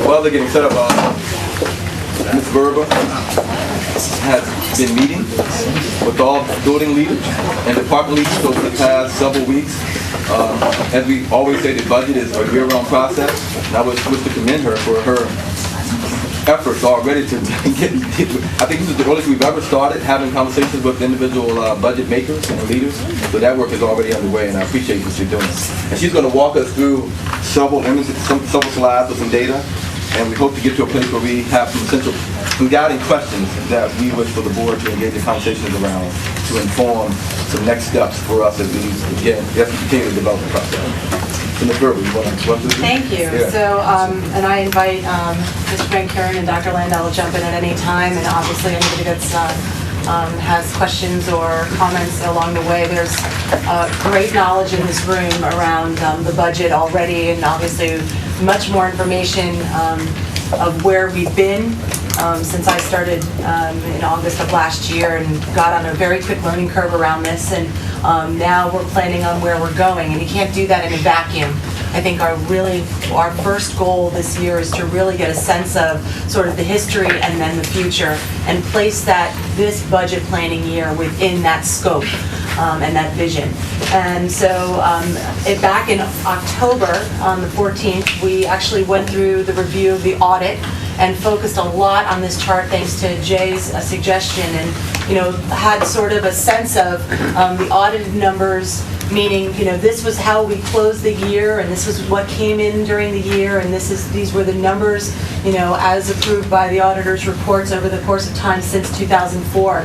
While they're getting set up, Ms. Berber has been meeting with all building leaders and department leaders over the past several weeks. As we always say, the budget is a year-round process, and I wish to commend her for her efforts already to get, I think this is the earliest we've ever started having conversations with individual budget makers and leaders. So that work is already underway, and I appreciate what you're doing. And she's going to walk us through several images, several slides with some data, and we hope to get to a place where we have some guiding questions that we wish for the board to engage in conversations around to inform some next steps for us as we continue the development process. Thank you. Yeah. So, and I invite Mr. Van Kuren and Dr. Landau to jump in at any time, and obviously anybody that's has questions or comments along the way. There's great knowledge in this room around the budget already, and obviously much more information of where we've been since I started in August of last year and got on a very quick learning curve around this, and now we're planning on where we're going, and you can't do that in a vacuum. I think our first goal this year is to really get a sense of sort of the history and then the future, and place this budget planning year within that scope and that vision. And so back in October, on the 14th, we actually went through the review of the audit and focused a lot on this chart thanks to Jay's suggestion, and had sort of a sense of the audited numbers, meaning this was how we closed the year, and this was what came in during the year, and these were the numbers as approved by the auditor's reports over the course of time since 2004.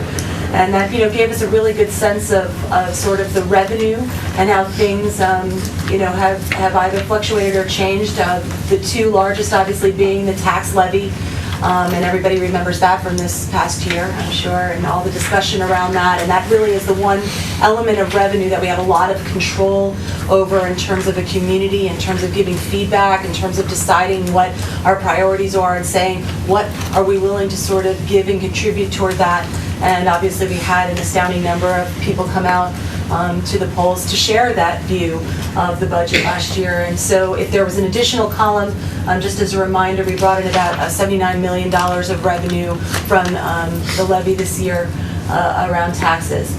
And that gave us a really good sense of sort of the revenue and how things have either fluctuated or changed. The two largest obviously being the tax levy, and everybody remembers that from this past year, I'm sure, and all the discussion around that. And that really is the one element of revenue that we have a lot of control over in terms of a community, in terms of giving feedback, in terms of deciding what our priorities are and saying what are we willing to sort of give and contribute toward that. And obviously we had an astounding number of people come out to the polls to share that view of the budget last year. And so if there was an additional column, just as a reminder, we brought in about $79 million of revenue from the levy this year around taxes.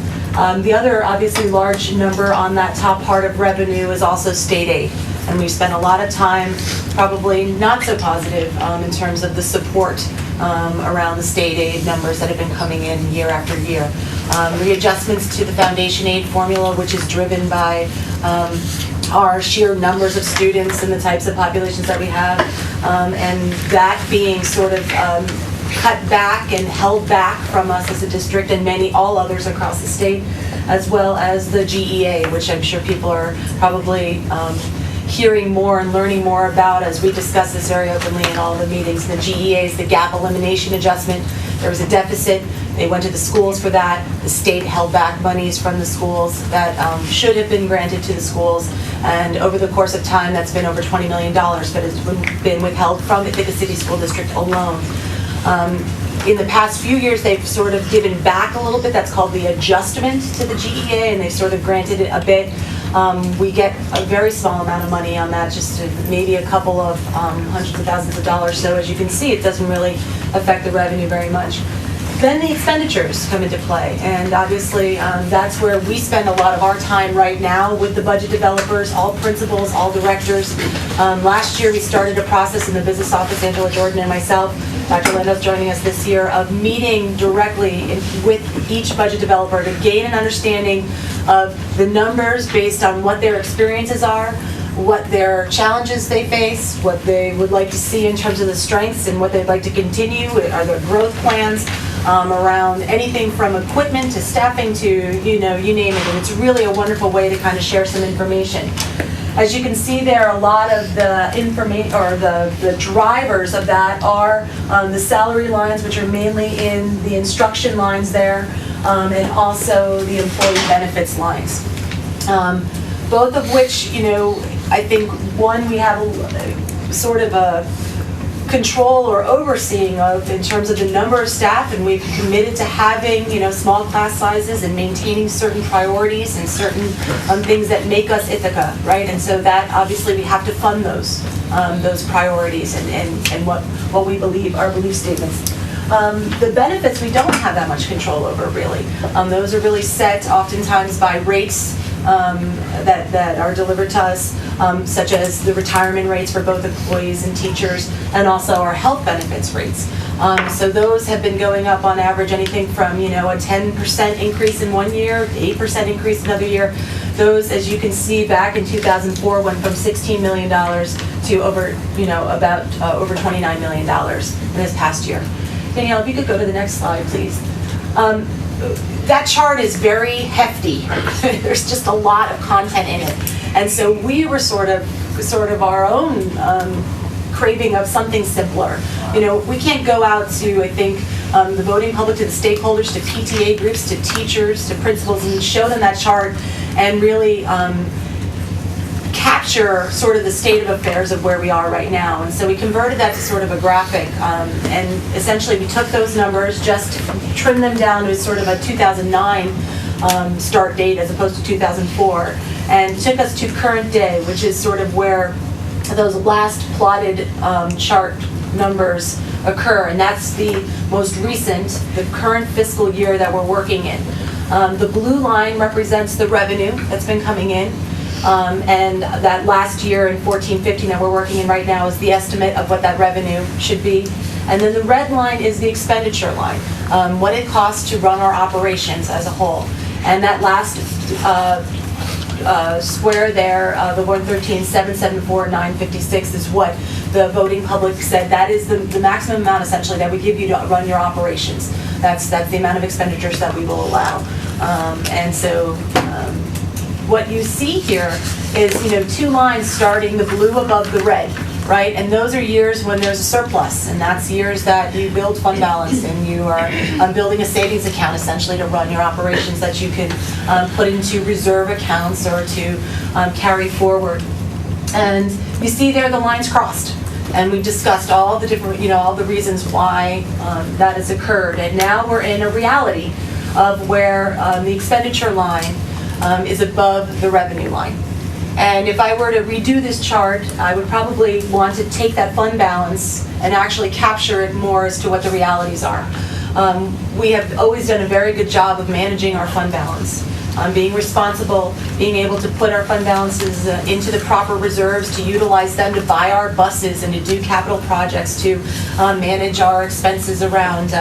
The other obviously large number on that top part of revenue is also state aid. And we spent a lot of time, probably not so positive in terms of the support around the state aid numbers that have been coming in year after year. Readjustments to the foundation aid formula, which is driven by our sheer numbers of students and the types of populations that we have, and that being sort of cut back and held back from us as a district and all others across the state, as well as the GEA, which I'm sure people are probably hearing more and learning more about as we discuss this very openly in all the meetings. The GEA is the gap elimination adjustment. There was a deficit. They went to the schools for that. The state held back monies from the schools that should have been granted to the schools. And over the course of time, that's been over $20 million that has been withheld from Ithaca City School District alone. In the past few years, they've sort of given back a little bit. That's called the adjustment to the GEA, and they've sort of granted it a bit. We get a very small amount of money on that, just maybe a couple of hundreds of thousands of dollars. So as you can see, it doesn't really affect the revenue very much. Then the expenditures come into play, and obviously that's where we spend a lot of our time right now with the budget developers, all principals, all directors. Last year we started a process in the business office, Angela Jordan and myself, Dr. Lando's joining us this year, of meeting directly with each budget developer to gain an understanding of the numbers based on what their experiences are, what their challenges they face, what they would like to see in terms of the strengths and what they'd like to continue. Are there growth plans around anything from equipment to staffing to, you name it. And it's really a wonderful way to kind of share some information. As you can see there, a lot of the information or the drivers of that are the salary lines, which are mainly in the instruction lines there, and also the employee benefits lines. Both of which, I think one we have sort of a control or overseeing of in terms of the number of staff, and we've committed to having small class sizes and maintaining certain priorities and certain things that make us Ithaca, right? And so that obviously we have to fund those priorities and what we believe are belief statements. The benefits we don't have that much control over, really. Those are really set oftentimes by rates that are delivered to us, such as the retirement rates for both employees and teachers, and also our health benefits rates. So those have been going up on average anything from a 10% increase in one year, 8% increase another year. Those, as you can see, back in 2004 went from $16 million to over over $29 million in this past year. Danielle, if you could go to the next slide, please. That chart is very hefty. There's just a lot of content in it. And so we were sort of our own craving of something simpler. We can't go out to, I think, the voting public, to the stakeholders, to PTA groups, to teachers, to principals, and show them that chart and really capture sort of the state of affairs of where we are right now. And so we converted that to sort of a graphic, and essentially we took those numbers, just trimmed them down to sort of a 2009 start date as opposed to 2004, and took us to current day, which is sort of where those last plotted chart numbers occur, and that's the most recent, the current fiscal year that we're working in. The blue line represents the revenue that's been coming in, and that last year in 14-15 that we're working in right now is the estimate of what that revenue should be. And then the red line is the expenditure line, what it costs to run our operations as a whole. And that last square there, the 113,774,956 is what the voting public said that is the maximum amount essentially that we give you to run your operations. That's the amount of expenditures that we will allow. And so what you see here is, two lines starting the blue above the red, right? And those are years when there's a surplus, and that's years that you build fund balance and you are building a savings account essentially to run your operations that you can put into reserve accounts or to carry forward. And you see there the lines crossed. And we've discussed all the different, all the reasons why that has occurred. And now we're in a reality of where the expenditure line is above the revenue line. And if I were to redo this chart, I would probably want to take that fund balance and actually capture it more as to what the realities are. We have always done a very good job of managing our fund balance. Being responsible, being able to put our fund balances into the proper reserves, to utilize them to buy our buses and to do capital projects, to manage our expenses around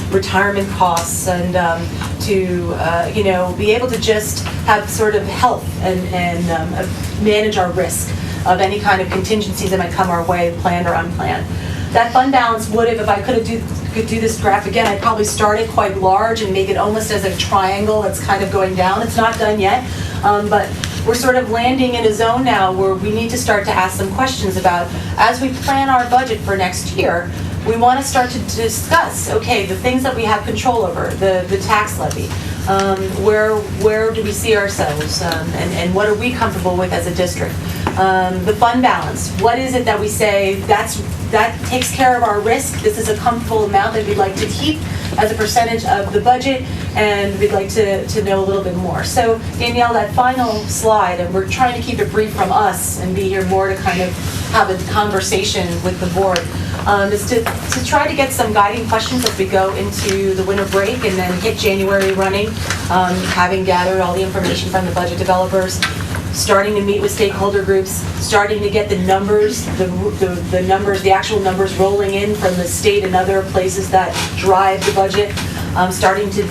retirement costs, and to be able to just have sort of health and manage our risk of any kind of contingencies that might come our way, planned or unplanned. That fund balance would have, if I could do this graph again, I'd probably start it quite large and make it almost as a triangle that's kind of going down. It's not done yet, but we're sort of landing in a zone now where we need to start to ask some questions about, as we plan our budget for next year, we want to start to discuss, okay, the things that we have control over, the tax levy, where do we see ourselves, and what are we comfortable with as a district? The fund balance, what is it that we say that takes care of our risk? This is a comfortable amount that we'd like to keep as a percentage of the budget, and we'd like to know a little bit more. So Danielle, that final slide, and we're trying to keep it brief from us and be here more to kind of have a conversation with the board, is to try to get some guiding questions as we go into the winter break and then hit January running, having gathered all the information from the budget developers, starting to meet with stakeholder groups, starting to get the numbers, the actual numbers rolling in from the state and other places that drive the budget, starting to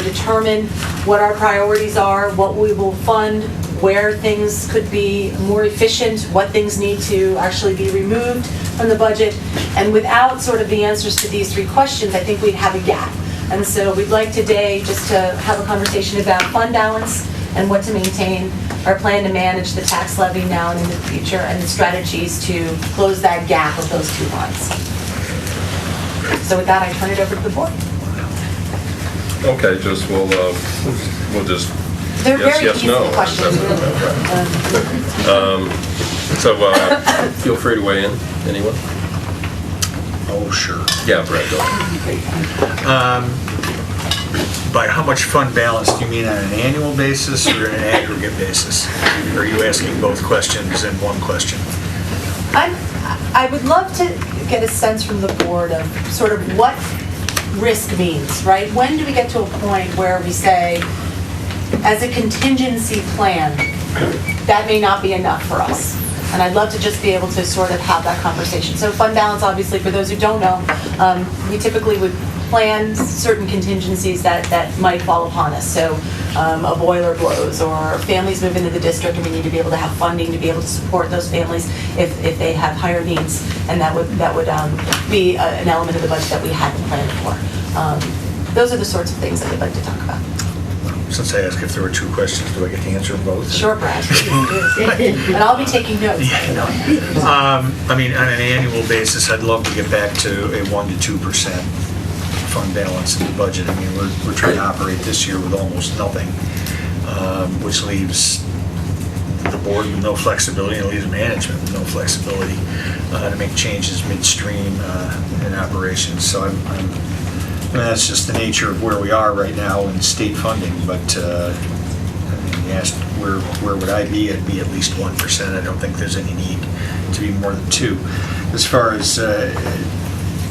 determine what our priorities are, what we will fund, where things could be more efficient, what things need to actually be removed from the budget. And without sort of the answers to these three questions, I think we'd have a gap. And so we'd like today just to have a conversation about fund balance and what to maintain, our plan to manage the tax levy now and in the future, and the strategies to close that gap of those two lines. So with that, I turn it over to the board. Okay, we'll just They're yes, very yes, easy no. questions. So feel free to weigh in. Anyone? Oh, sure. Yeah, Brett, go ahead. By how much fund balance do you mean, on an annual basis or an aggregate basis? Or are you asking both questions in one question? I would love to get a sense from the board of sort of what risk means, right? When do we get to a point where we say, as a contingency plan, that may not be enough for us? And I'd love to just be able to sort of have that conversation. So fund balance, obviously, for those who don't know, we typically would plan certain contingencies that might fall upon us. So a boiler blows, or families move into the district and we need to be able to have funding to be able to support those families if they have higher needs. And that would be an element of the budget that we hadn't planned for. Those are the sorts of things that we'd like to talk about. Since I asked if there were two questions, do I get to answer them both? Sure, Brad. And I'll be taking notes. I mean, on an annual basis, I'd love to get back to a 1% to 2% fund balance in the budget. I mean, we're trying to operate this year with almost nothing, which leaves the board with no flexibility, and leaves management with no flexibility to make changes midstream in operations. So I'm I mean, that's just the nature of where we are right now in state funding, but I mean, you asked where would I be? I'd be at least 1%. I don't think there's any need to be more than 2. As far as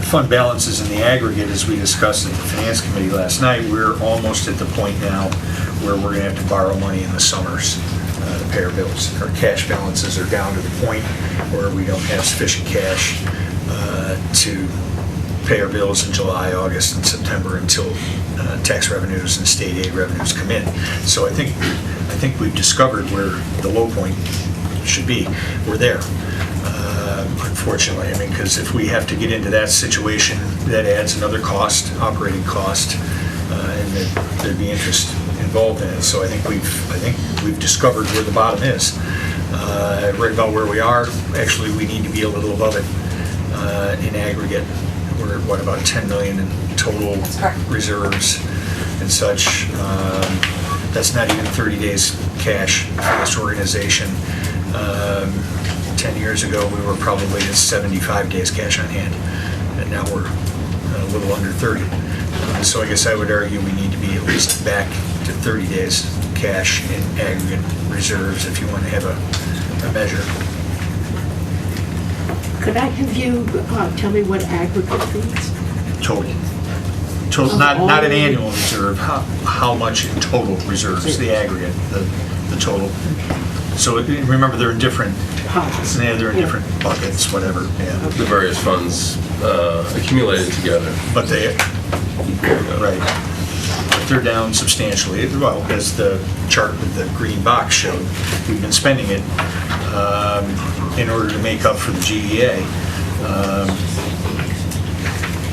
fund balances in the aggregate, as we discussed at the Finance Committee last night, we're almost at the point now where we're going to have to borrow money in the summers to pay our bills. Our cash balances are down to the point where we don't have sufficient cash to pay our bills in July, August, and September until tax revenues and state aid revenues come in. So I think we've discovered where the low point should be. We're there. Unfortunately, I mean, because if we have to get into that situation, that adds another cost, operating cost, and there'd be interest involved in it. So I think we've discovered where the bottom is. Right about where we are, actually, we need to be a little above it in aggregate. We're at, what, about 10 million in total reserves and such. That's not even 30 days cash for this organization. 10 years ago, we were probably at 75 days cash on hand, and now we're a little under 30. So I guess I would argue we need to be at least back to 30 days cash in aggregate reserves if you want to have a measure. Could I have you tell me what aggregate means? Total, not an annual reserve, how much in total reserves, the aggregate, the total. So remember, they're in different pockets. Yeah, they're in different buckets, whatever. Yeah. The various funds accumulated together. But right. But they're down substantially. Well, as the chart with the green box showed, we've been spending it in order to make up for the GEA.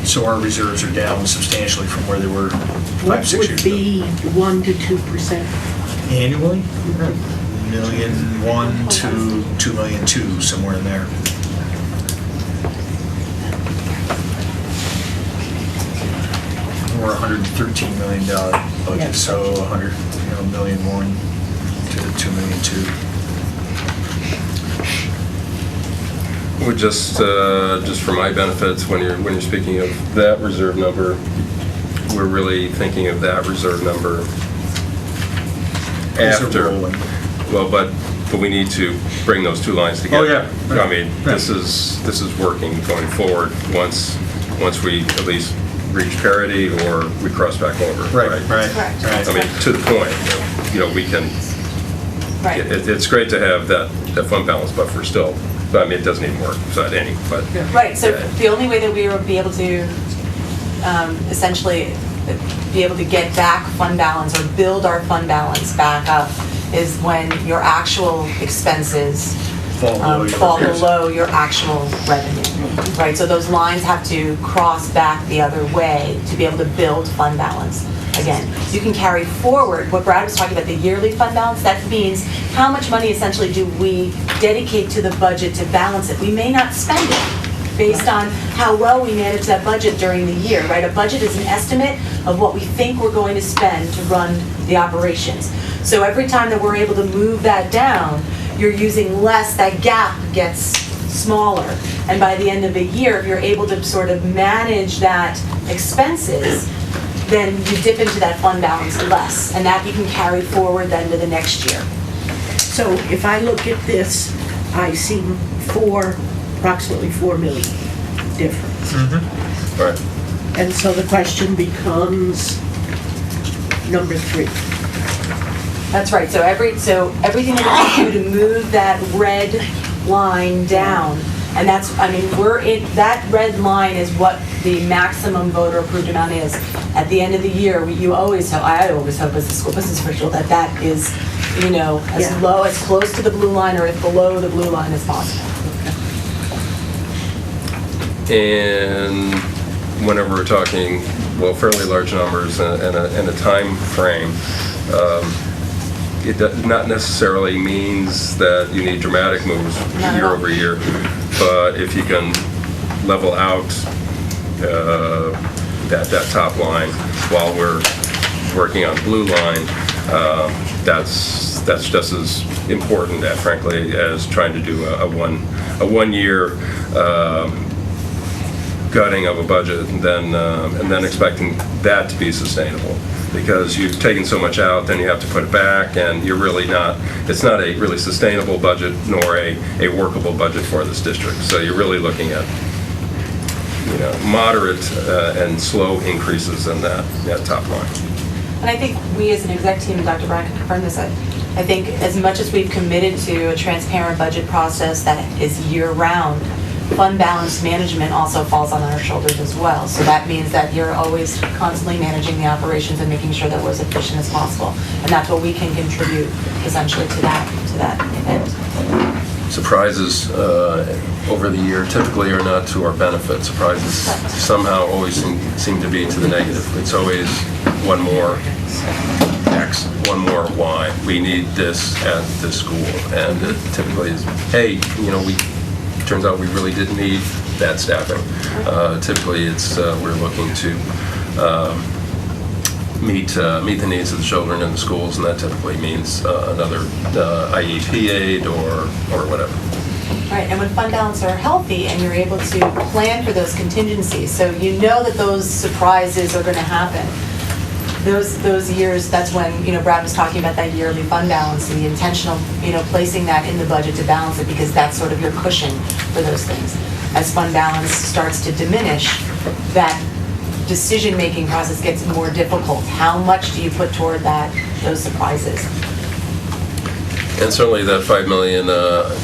So our reserves are down substantially from where they were 5-6 years ago. What would be 1 to 2% annually? $1.1 million to $2.2 million, somewhere in there. We're $113 million budget, so $100 million one to $2 million two. Would just for my benefits, when you're speaking of that reserve number, we're really thinking of that reserve number after. Well, but we need to bring those two lines together. Oh yeah. Right. I mean, this is working going forward. Once we at least reach parity or we cross back over. Right. I mean, to the point, we can. Right. It's great to have that fund balance buffer still. But I mean, it doesn't even work without any. But right. So the only way that we will be able to essentially be able to get back fund balance or build our fund balance back up is when your actual expenses fall below your actual revenue. Right. So those lines have to cross back the other way to be able to build fund balance. Again, you can carry forward what Brad was talking about, the yearly fund balance. That means how much money essentially do we dedicate to the budget to balance it. We may not spend it based on how well we manage that budget during the year, right? A budget is an estimate of what we think we're going to spend to run the operations. So every time that we're able to move that down, you're using less, that gap gets smaller. And by the end of the year, if you're able to sort of manage that expenses, then you dip into that fund balance less, and that you can carry forward then to the next year. So if I look at this, I see approximately 4 million difference. Mm-hmm. Right. And so the question becomes number 3. That's right. So everything that we do to move that red line down, and that's, I mean, that red line is what the maximum voter approved amount is. At the end of the year, I always hope as a school business official that is, as low, as close to the blue line or as below the blue line as possible. And whenever we're talking, fairly large numbers and a time frame, it not necessarily means that you need dramatic moves year over year, but if you can level out that top line while we're working on blue line, that's just as important, frankly, as trying to do a one year gutting of a budget and then expecting that to be sustainable. Because you've taken so much out, then you have to put it back, and you're really not, it's not a really sustainable budget nor a workable budget for this district. So you're really looking at, moderate and slow increases in that top line. And I think we as an exec team, and Dr. Brown can confirm this, I think as much as we've committed to a transparent budget process that is year-round, fund balance management also falls on our shoulders as well. So that means that you're always constantly managing the operations and making sure that we're as efficient as possible. And that's what we can contribute essentially to that event. Surprises over the year typically are not to our benefit. Surprises somehow always seem to be to the negative. It's always one more X, one more Y. We need this at this school. And it typically is, hey, turns out we really didn't need that staffing. Typically, it's we're looking to meet the needs of the children in the schools, and that typically means another IEP aid or whatever. Right, and when fund balance are healthy and you're able to plan for those contingencies, so you know that those surprises are going to happen. Those years, that's when, Brad was talking about that yearly fund balance and the intentional, placing that in the budget to balance it, because that's sort of your cushion for those things. As fund balance starts to diminish, that decision-making process gets more difficult. How much do you put toward those surprises? And certainly that $5 million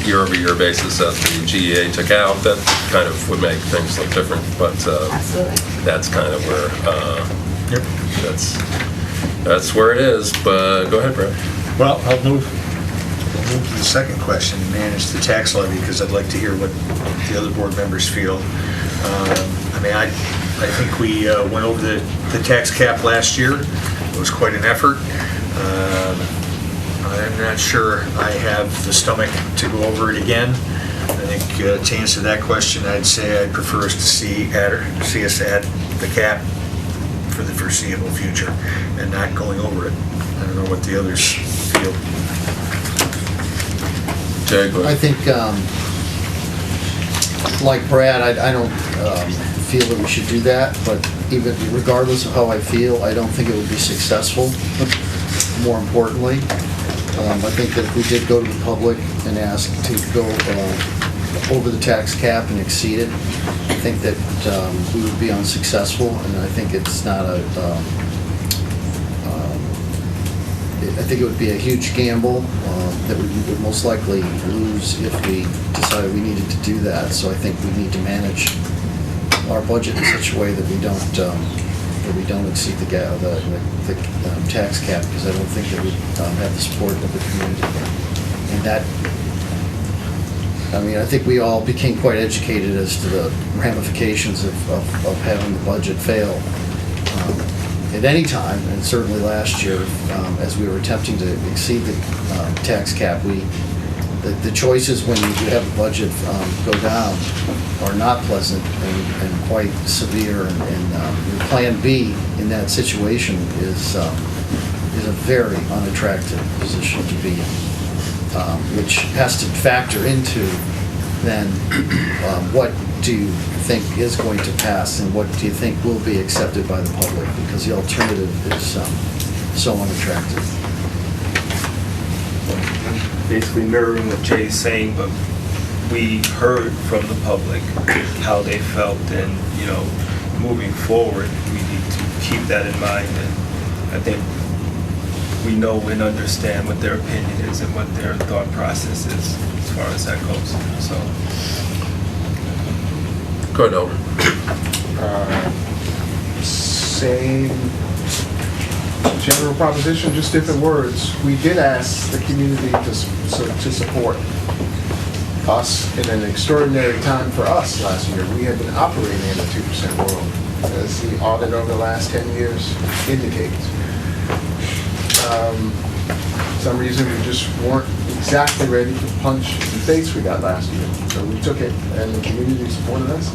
year-over-year basis that the GEA took out, that kind of would make things look different. But absolutely, that's kind of where that's where it is. But go ahead, Brad. Well, I'll move to the second question, manage the tax levy, because I'd like to hear what the other board members feel. I think we went over the tax cap last year. It was quite an effort. I'm not sure I have the stomach to go over it again. I think to answer that question, I'd say I'd prefer us to see us at the cap for the foreseeable future and not going over it. I don't know what the others feel. Jay, go ahead. I think, like Brad, I don't feel that we should do that, but even regardless of how I feel, I don't think it would be successful. More importantly, I think that if we did go to the public and ask to go over the tax cap and exceed it, I think that we would be unsuccessful, and I think it's not I think it would be a huge gamble that we would most likely lose if we decided we needed to do that. So I think we need to manage our budget in such a way that we don't exceed the tax cap, because I don't think that we have the support of the community. And that, I think we all became quite educated as to the ramifications of having the budget fail at any time, and certainly last year, as we were attempting to exceed the tax cap, the choices when you have a budget go down are not pleasant and quite severe, and your plan B in that situation is a very unattractive position to be in, which has to factor into then what do you think is going to pass and what do you think will be accepted by the public, because the alternative is so unattractive. Basically mirroring what Jay's saying, but we heard from the public how they felt, and moving forward, we need to keep that in mind. And I think we know and understand what their opinion is and what their thought process is as far as that goes. So, go ahead, Elmer. Same general proposition, just different words. We did ask the community to support us in an extraordinary time for us last year. We had been operating in a 2% world, as the audit over the last 10 years indicates. For some reason, we just weren't exactly ready to punch the face we got last year. So we took it, and the community supported us.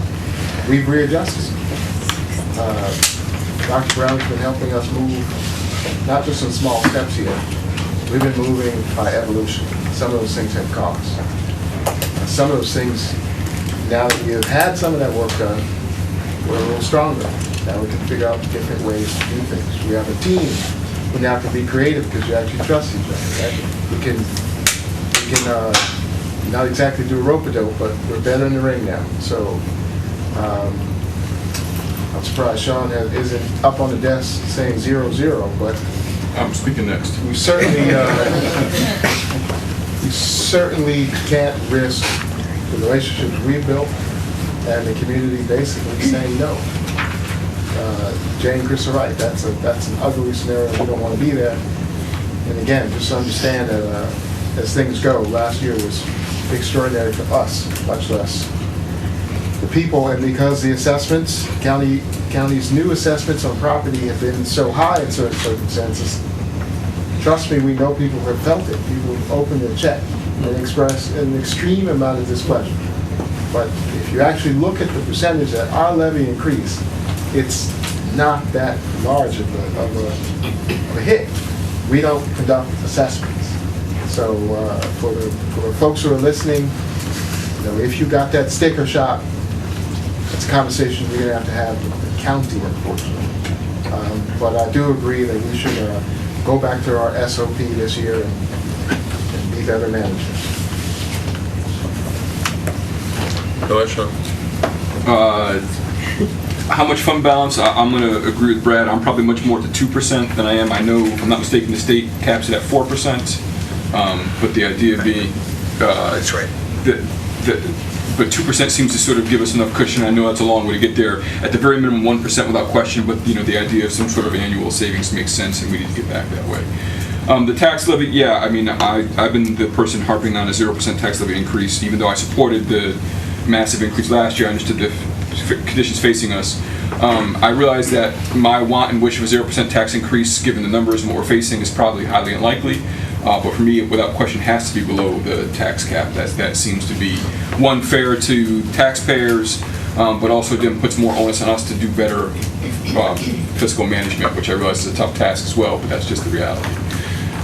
We've readjusted. Dr. Brown's been helping us move, not just in small steps here. We've been moving by evolution. Some of those things have costs. Some of those things, now that you've had some of that work done, we're a little stronger. Now we can figure out different ways to do things. We have a team. We now can be creative because you actually trust each other. Right? We can not exactly do a rope-a-dope, but we're better in the ring now. So I'm surprised Sean isn't up on the desk saying 0-0, but I'm speaking next. we certainly can't risk the relationships we've built and the community basically saying no. Jay and Chris are right. That's an ugly scenario. We don't want to be there. And again, just understand that as things go, last year was extraordinary for us, much less the people. And because the assessments, county's new assessments on property have been so high in certain circumstances, trust me, we know people have felt it. People have opened their check and expressed an extreme amount of displeasure. But if you actually look at the percentage that our levy increased, it's not that large of a hit. We don't conduct assessments. So for the folks who are listening, if you got that sticker shock, it's a conversation we're going to have with the county, unfortunately. But I do agree that we should go back to our SOP this year and be better managers. Go ahead, Sean. How much fund balance? I'm going to agree with Brad. I'm probably much more to 2% than I am. I know, if I'm not mistaken, the state caps it at 4%. But the idea being, That's right. But 2% seems to sort of give us enough cushion. I know that's a long way to get there. At the very minimum, 1% without question. But the idea of some sort of annual savings makes sense, and we need to get back that way. The tax levy, yeah. I mean, I've been the person harping on a 0% tax levy increase, even though I supported the massive increase last year. I understood the conditions facing us. I realize that my want and wish of a 0% tax increase, given the numbers and what we're facing, is probably highly unlikely. But for me, it without question has to be below the tax cap. That seems to be, one, fair to taxpayers, but also then puts more onus on us to do better fiscal management, which I realize is a tough task as well, but that's just the reality.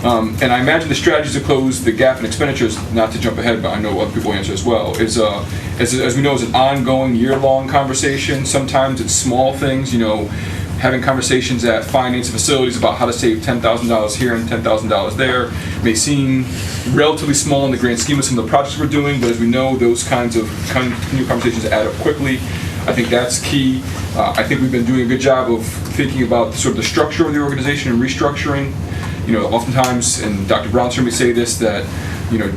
And I imagine the strategies to close the gap in expenditures, not to jump ahead, but I know other people answer as well, is as we know, is an ongoing year-long conversation. Sometimes it's small things, having conversations at finance and facilities about how to save $10,000 here and $10,000 there may seem relatively small in the grand scheme of some of the projects we're doing, but as we know, those kinds of new conversations add up quickly. I think that's key. I think we've been doing a good job of thinking about sort of the structure of the organization and restructuring. Oftentimes, and Dr. Brown heard me say this, that,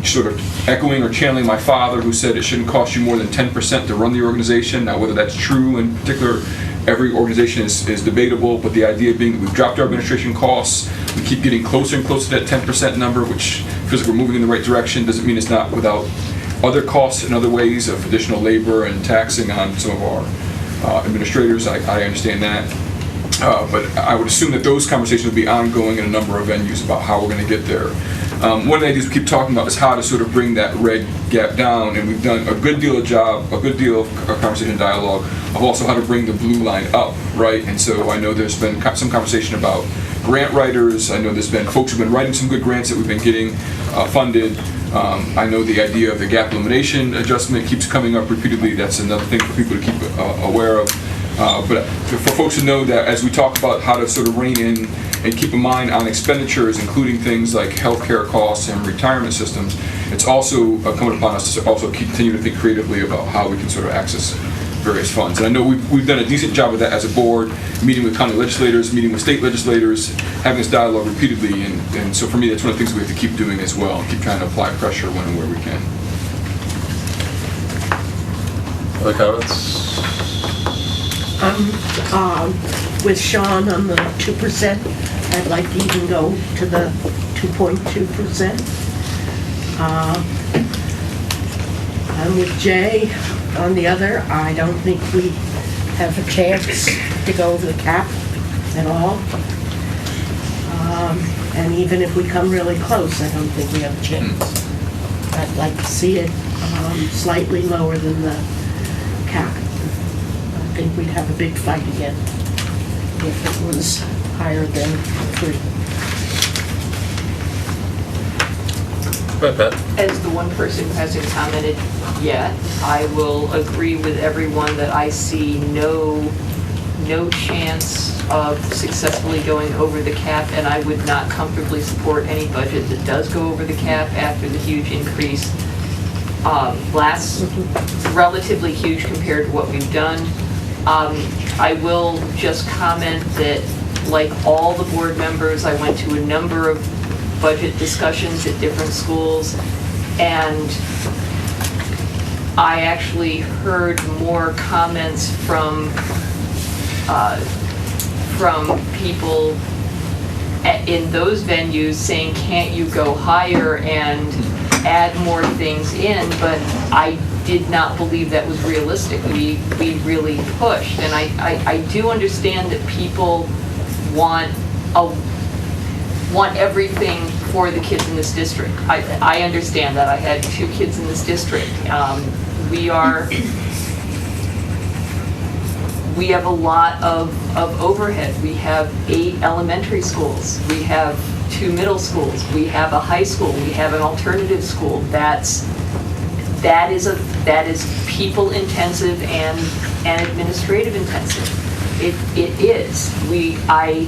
sort of echoing or channeling my father, who said it shouldn't cost you more than 10% to run the organization. Now, whether that's true in particular, every organization is debatable, but the idea being that we've dropped our administration costs, we keep getting closer and closer to that 10% number, which feels like we're moving in the right direction. Doesn't mean it's not without other costs and other ways of additional labor and taxing on some of our administrators. I understand that. But I would assume that those conversations will be ongoing in a number of venues about how we're going to get there. One of the ideas we keep talking about is how to sort of bring that red gap down, and we've done a good deal of conversation and dialogue of also how to bring the blue line up, right? And so I know there's been some conversation about grant writers. I know there's been folks who've been writing some good grants that we've been getting funded. I know the idea of the gap elimination adjustment keeps coming up repeatedly. That's another thing for people to keep aware of. But for folks to know that as we talk about how to sort of rein in and keep in mind on expenditures, including things like healthcare costs and retirement systems, it's also incumbent upon us to also continue to think creatively about how we can sort of access various funds. And I know we've done a decent job of that as a board, meeting with county legislators, meeting with state legislators, having this dialogue repeatedly. And so for me, that's one of the things we have to keep doing as well, keep trying to apply pressure when and where we can. Other comments? With Sean on the 2%, I'd like to even go to the 2.2%. I'm with Jay on the other. I don't think we have a chance to go over the cap at all. And even if we come really close, I don't think we have a chance. I'd like to see it slightly lower than the cap. I think we'd have a big fight again if it was higher than 3. As the one person who hasn't commented yet, I will agree with everyone that I see no chance of successfully going over the cap, and I would not comfortably support any budget that does go over the cap after the huge increase. Last, relatively huge compared to what we've done. I will just comment that, like all the board members, I went to a number of budget discussions at different schools, and I actually heard more comments from people in those venues saying, can't you go higher and add more things in? But I did not believe that was realistic. We really pushed, and I do understand that people want everything for the kids in this district. I understand that. I had 2 kids in this district. We have a lot of overhead. We have 8 elementary schools. We have 2 middle schools. We have a high school. We have an alternative school. That is people intensive and administrative intensive. It is. I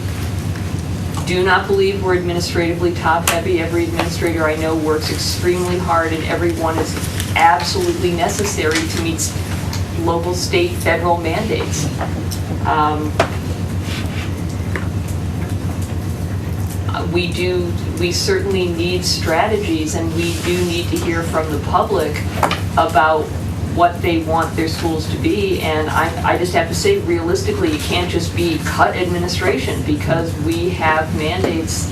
do not believe we're administratively top heavy. Every administrator I know works extremely hard, and everyone is absolutely necessary to meet local, state, federal mandates. We certainly need strategies, and we do need to hear from the public about what they want their schools to be. And I just have to say, realistically, it can't just be cut administration, because we have mandates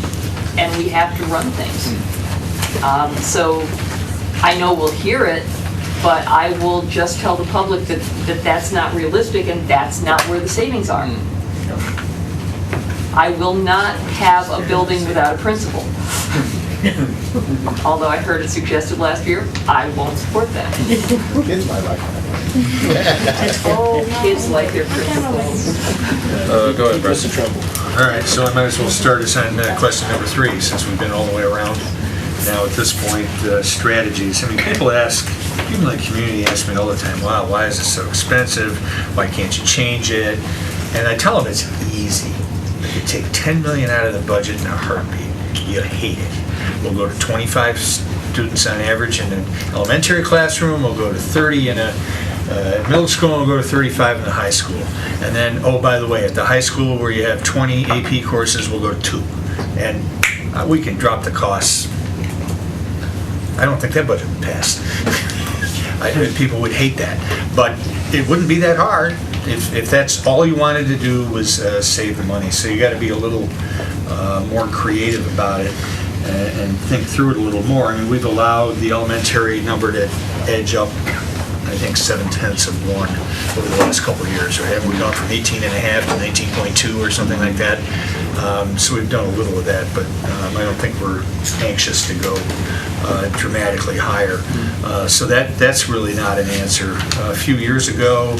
and we have to run things. So I know we'll hear it, but I will just tell the public that that's not realistic and that's not where the savings are. I will not have a building without a principal. Although I heard it suggested last year, I won't support that. Kids might like that. Oh, kids like their principals. Go ahead, President Trumbull. All right, so I might as well start us on question number 3, since we've been all the way around. Now, at this point, strategies. I mean, people ask, even the community asks me all the time, wow, why is it so expensive? Why can't you change it? And I tell them it's easy. You take $10 million out of the budget in a heartbeat. You hate it. We'll go to 25 students on average in an elementary classroom. We'll go to 30 in a middle school, and we'll go to 35 in the high school. And then, oh, by the way, at the high school where you have 20 AP courses, we'll go to 2. And we can drop the costs. I don't think that budget would pass. People would hate that. But it wouldn't be that hard if that's all you wanted to do was save the money. So you got to be a little more creative about it and think through it a little more. I mean, we've allowed the elementary number to edge up, I think, 0.7 over the last couple of years. Right? We've gone from 18.5 to 19.2 or something like that. So we've done a little of that, but I don't think we're anxious to go dramatically higher. So that's really not an answer. A few years ago,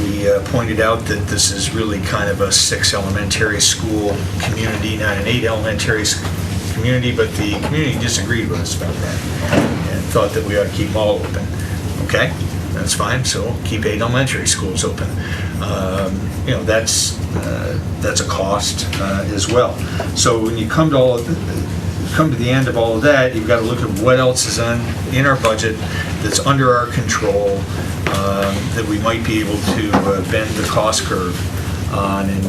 we pointed out that this is really kind of a 6 elementary school community, not an 8 elementary community, but the community disagreed with us about that and thought that we ought to keep them all open. Okay, that's fine, so keep 8 elementary schools open. That's a cost as well. So when you come to the end of all of that, you've got to look at what else is in our budget that's under our control, that we might be able to bend the cost curve on. And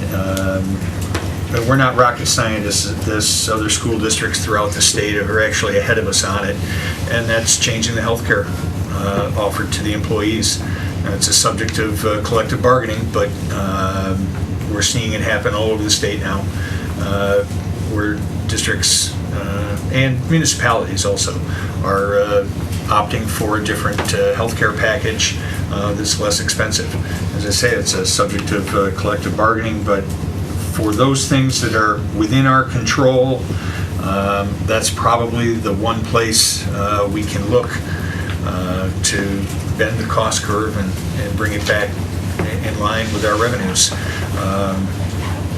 we're not rocket scientists at this. Other school districts throughout the state are actually ahead of us on it, and that's changing the health care offered to the employees. It's a subject of collective bargaining, but we're seeing it happen all over the state now, where districts and municipalities also are opting for a different healthcare package that's less expensive. As I say, it's a subject of collective bargaining, but for those things that are within our control, that's probably the one place we can look to bend the cost curve and bring it back in line with our revenues.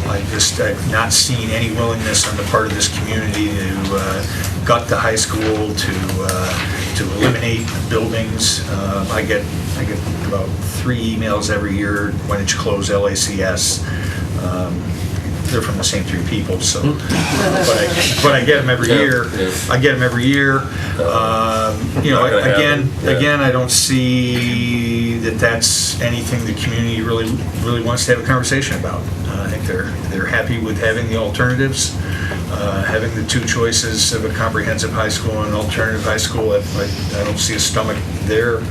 I've not seen any willingness on the part of this community to gut the high school, to eliminate buildings. I get about 3 emails every year, when did you close LACS? They're from the same 3 people, so, but I get them every year. I get them every year. Again, I don't see that that's anything the community really wants to have a conversation about. I think they're happy with having the alternatives, having the 2 choices of a comprehensive high school and an alternative high school. I don't see a stomach there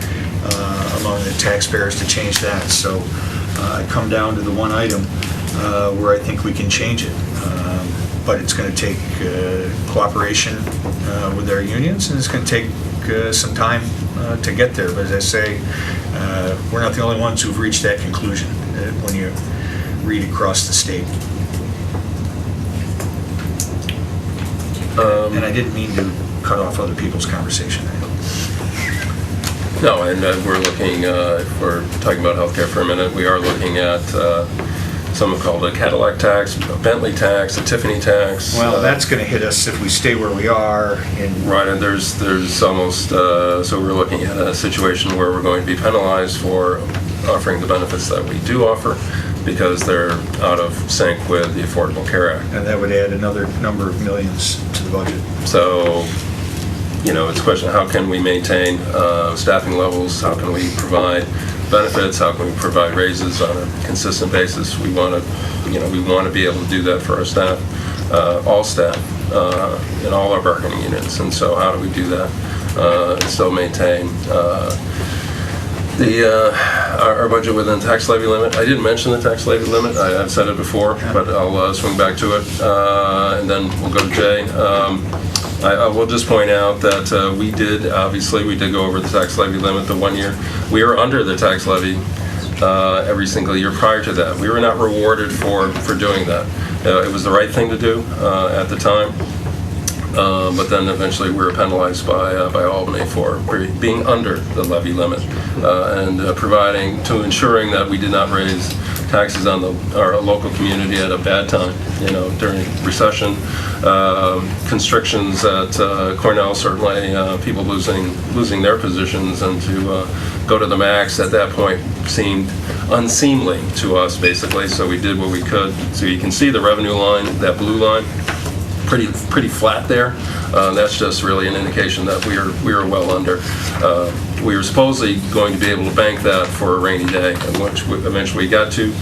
among the taxpayers to change that. So I come down to the one item where I think we can change it. But it's going to take cooperation with our unions, and it's going to take some time to get there. But as I say, we're not the only ones who've reached that conclusion when you read across the state. And I didn't mean to cut off other people's conversation. No, and we're looking, if we're talking about healthcare for a minute, we are looking at some have called a Cadillac tax, a Bentley tax, a Tiffany tax. Well, that's going to hit us if we stay where we are. Right, and there's almost, so we're looking at a situation where we're going to be penalized for offering the benefits that we do offer because they're out of sync with the Affordable Care Act. And that would add another number of millions to the budget. So, it's a question of how can we maintain staffing levels, how can we provide benefits, how can we provide raises on a consistent basis. We want to be able to do that for our staff, all staff, in all our bargaining units. And so how do we do that and still maintain our budget within the tax levy limit? I didn't mention the tax levy limit. I've said it before, but I'll swing back to it, and then we'll go to Jay. I will just point out that we did go over the tax levy limit the 1 year. We were under the tax levy every single year prior to that. We were not rewarded for doing that. It was the right thing to do at the time, but then eventually we were penalized by Albany for being under the levy limit and ensuring that we did not raise taxes on our local community at a bad time, during recession, constrictions at Cornell, certainly, people losing their positions, and to go to the max at that point seemed unseemly to us, basically, so we did what we could. So you can see the revenue line, that blue line, pretty flat there. That's just really an indication that we are well under. We were supposedly going to be able to bank that for a rainy day, which we eventually got to,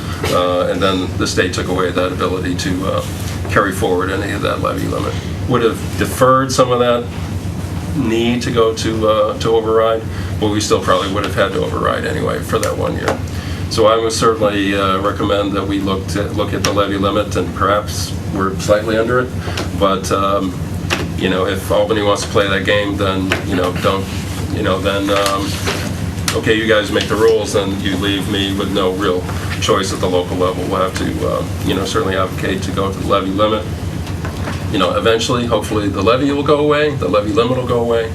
and then the state took away that ability to carry forward any of that levy limit. Would have deferred some of that need to go to override, but we still probably would have had to override anyway for that 1 year. So I would certainly recommend that we look at the levy limit, and perhaps we're slightly under it. But if Albany wants to play that game, then okay, you guys make the rules, and you leave me with no real choice at the local level. We'll have to certainly advocate to go to the levy limit. Eventually, hopefully, the levy will go away. The levy limit will go away.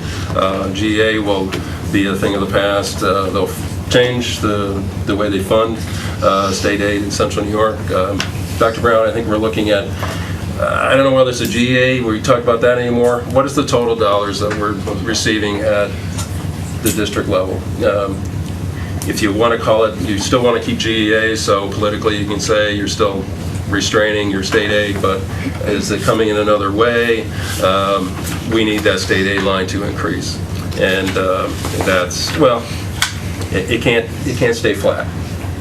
GEA will be a thing of the past. They'll change the way they fund state aid in Central New York. Dr. Brown, I think we're looking at, I don't know whether it's a GEA, where you talk about that anymore. What is the total dollars that we're receiving at the district level? If you want to call it, you still want to keep GEA, so politically you can say you're still restraining your state aid, but is it coming in another way? We need that state aid line to increase. And that's, well, it can't stay flat,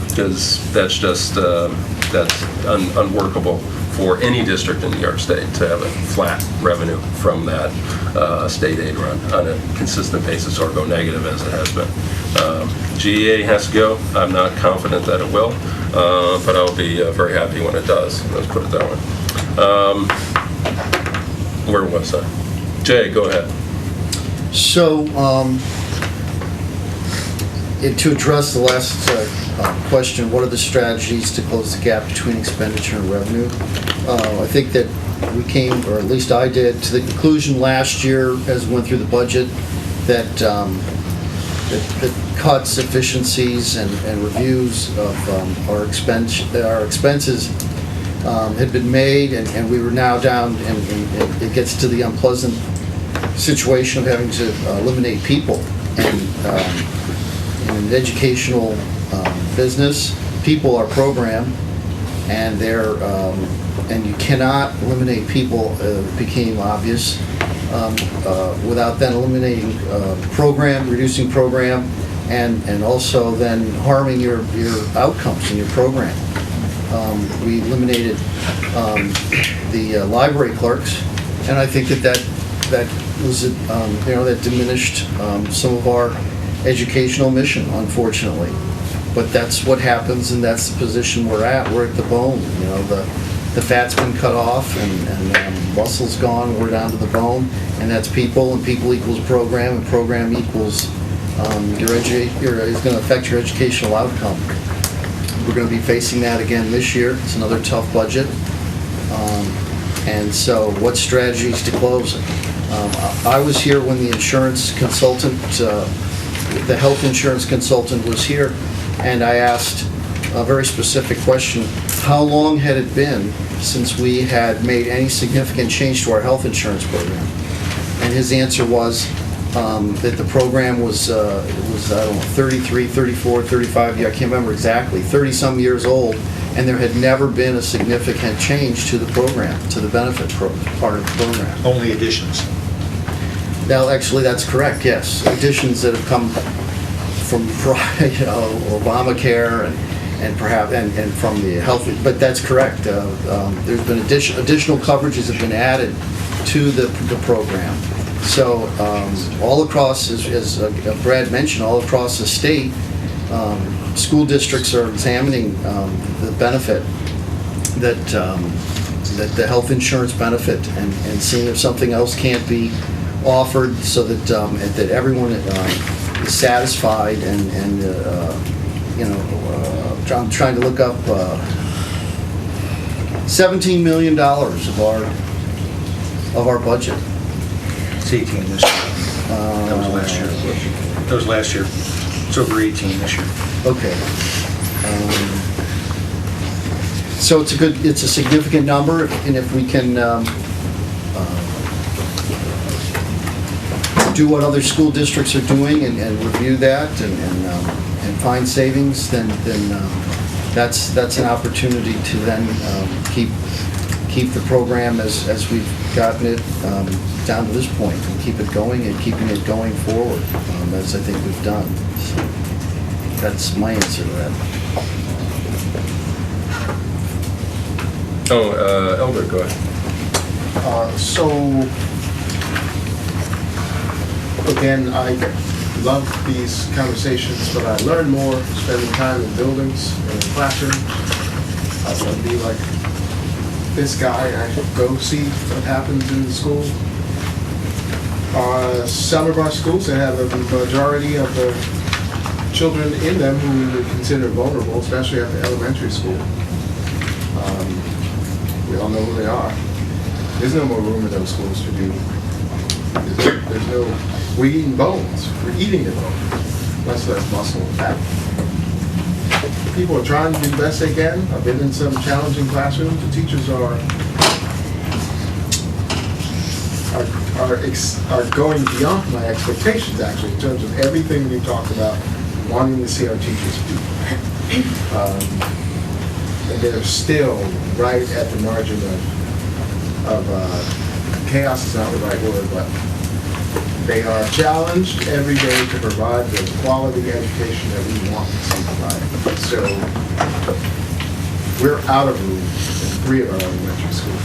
because that's just that's unworkable for any district in New York State to have a flat revenue from that state aid run on a consistent basis, or go negative as it has been. GEA has to go. I'm not confident that it will, but I'll be very happy when it does. Let's put it that way. Where was I? Jay, go ahead. So, to address the last question, what are the strategies to close the gap between expenditure and revenue? I think that we came, or at least I did, to the conclusion last year as we went through the budget that cuts, efficiencies, and reviews of our expenses had been made, and we were now down, and it gets to the unpleasant situation of having to eliminate people. And in an educational business, people are programmed, and and you cannot eliminate people. It became obvious without then eliminating program, reducing program, and also then harming your outcomes in your program. We eliminated the library clerks, and I think that was that diminished some of our educational mission, unfortunately. But that's what happens, and that's the position we're at. We're at the bone. The fat's been cut off, and muscle's gone. We're down to the bone, and that's people, and people equals program, and program equals it's going to affect your educational outcome. We're going to be facing that again this year. It's another tough budget. And so what strategies to close it? I was here when the insurance consultant, the health insurance consultant was here, and I asked a very specific question. How long had it been since we had made any significant change to our health insurance program? And his answer was that the program was I don't know, 33, 34, 35, I can't remember exactly, 30-some years old, and there had never been a significant change to the program, to the benefit part of the program. Only additions. Now, actually, that's correct, yes. Additions that have come from Obamacare and perhaps and from the health, but that's correct. There's been additional coverages have been added to the program. So all across, as Brad mentioned, all across the state, school districts are examining the benefit that the health insurance benefit and seeing if something else can't be offered so that everyone is satisfied and I'm trying to look up $17 million of our budget. It's 18 this year. That was last year. That was last year. It's over 18 this year. Okay. So it's a significant number, and if we can do what other school districts are doing and review that and find savings, then that's an opportunity to then keep the program as we've gotten it down to this point, and keep it going and keeping it going forward, as I think we've done. So that's my answer to that. Elder, go ahead. So, again, I love these conversations, but I learn more spending time in buildings and in classrooms. I want to be like this guy and actually go see what happens in the school. Some of our schools that have a majority of the children in them who we would consider vulnerable, especially at the elementary school. We all know who they are. There's no more room in those schools to do. There's no. We're eating bones. We're eating the bone. Much less muscle and fat. People are trying to do the best they can. I've been in some challenging classrooms. The teachers are going beyond my expectations, actually, in terms of everything we talked about, wanting to see our teachers do. And they're still right at the margin of chaos is not the right word, but they are challenged every day to provide the quality education that we want to see provided. So we're out of room in 3 of our elementary schools.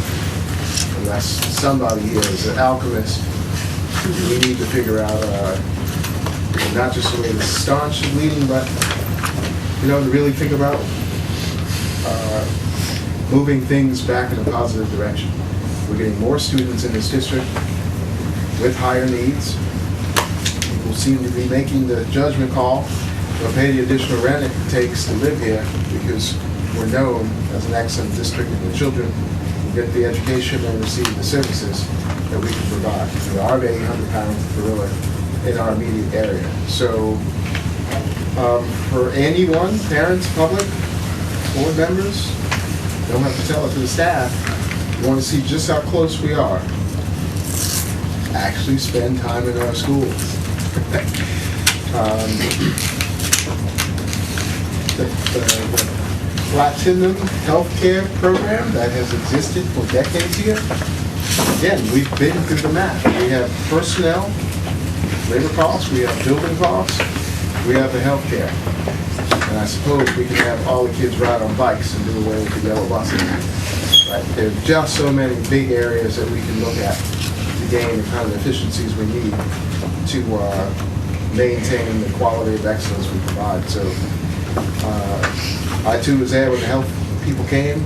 Unless somebody here is an alchemist, we need to figure out not just the way to staunch the bleeding, but to really think about moving things back in a positive direction. We're getting more students in this district with higher needs. People seem to be making the judgment call to pay the additional rent it takes to live here because we're known as an excellent district and the children will get the education and receive the services that we can provide. We are the 800-pound gorilla in our immediate area. So for anyone, parents, public, board members, don't have to tell it to the staff. You want to see just how close we are. Actually spend time in our schools. The Platinum Healthcare Program that has existed for decades here. Again, we've been through the math. We have personnel, labor costs, we have building costs, we have the healthcare. And I suppose we can have all the kids ride on bikes and do away with the yellow buses. Right? There are just so many big areas that we can look at to gain the kind of efficiencies we need to maintain the quality of excellence we provide. So I too was there when the health people came.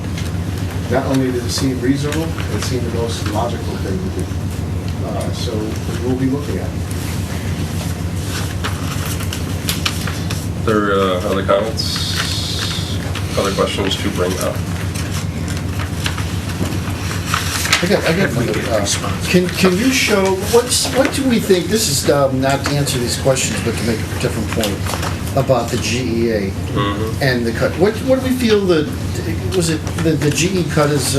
Not only did it seem reasonable, it seemed the most logical thing to do. So we will be looking at it. There other comments? Other questions to bring up? I got another, can you show, what do we think, this is not to answer these questions, but to make a different point about the GEA and the cut. What do we feel was it, the GE cut is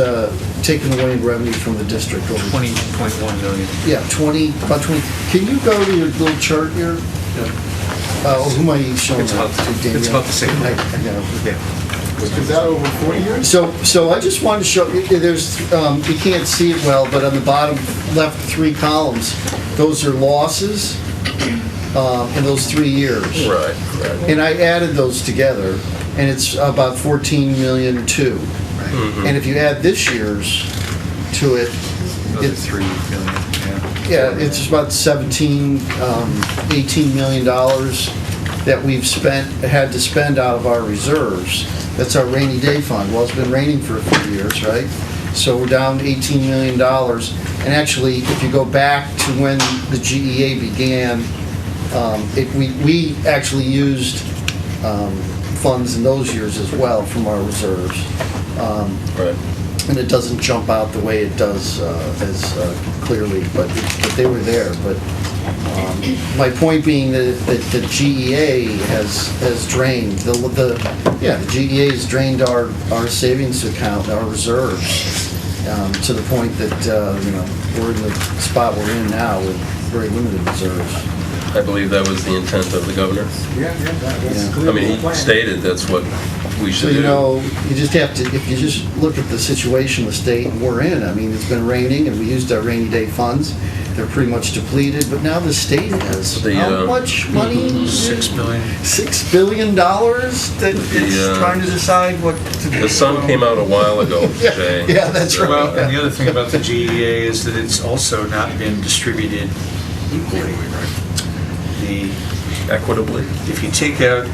taken away in revenue from the district? Over 20.1 million. Yeah, about 20. Can you go to your little chart here? Who am I showing? It's about the same. I know. Yeah. Is that over 40 years? So I just wanted to show, there's, you can't see it well, but on the bottom left 3 columns, those are losses in those 3 years. Right. And I added those together, and it's about 14 million too. And if you add this year's to it, it's 3 million. yeah, it's about 17, $18 million that we've had to spend out of our reserves. That's our rainy day fund. Well, it's been raining for a few years, right? So we're down to $18 million. And actually, if you go back to when the GEA began, we actually used funds in those years as well from our reserves. Right. And it doesn't jump out the way it does as clearly, but they were there. But my point being that the GEA has drained the GEA has drained our savings account, our reserves, to the point that we're in the spot we're in now with very limited reserves. I believe that was the intent of the governor. Yeah, that's I clearly mean, the he plan. stated that's what we should So, do. you just have to, if you just look at the situation the state we're in, I mean, it's been raining and we used our rainy day funds. They're pretty much depleted, but now the state has how much money? $6 billion. $6 billion that it's trying to decide what to do. The sun came out a while ago, Jay. Yeah, that's right. Well, and the other thing about the GEA is that it's also not been distributed equally. Equitably. If you take out,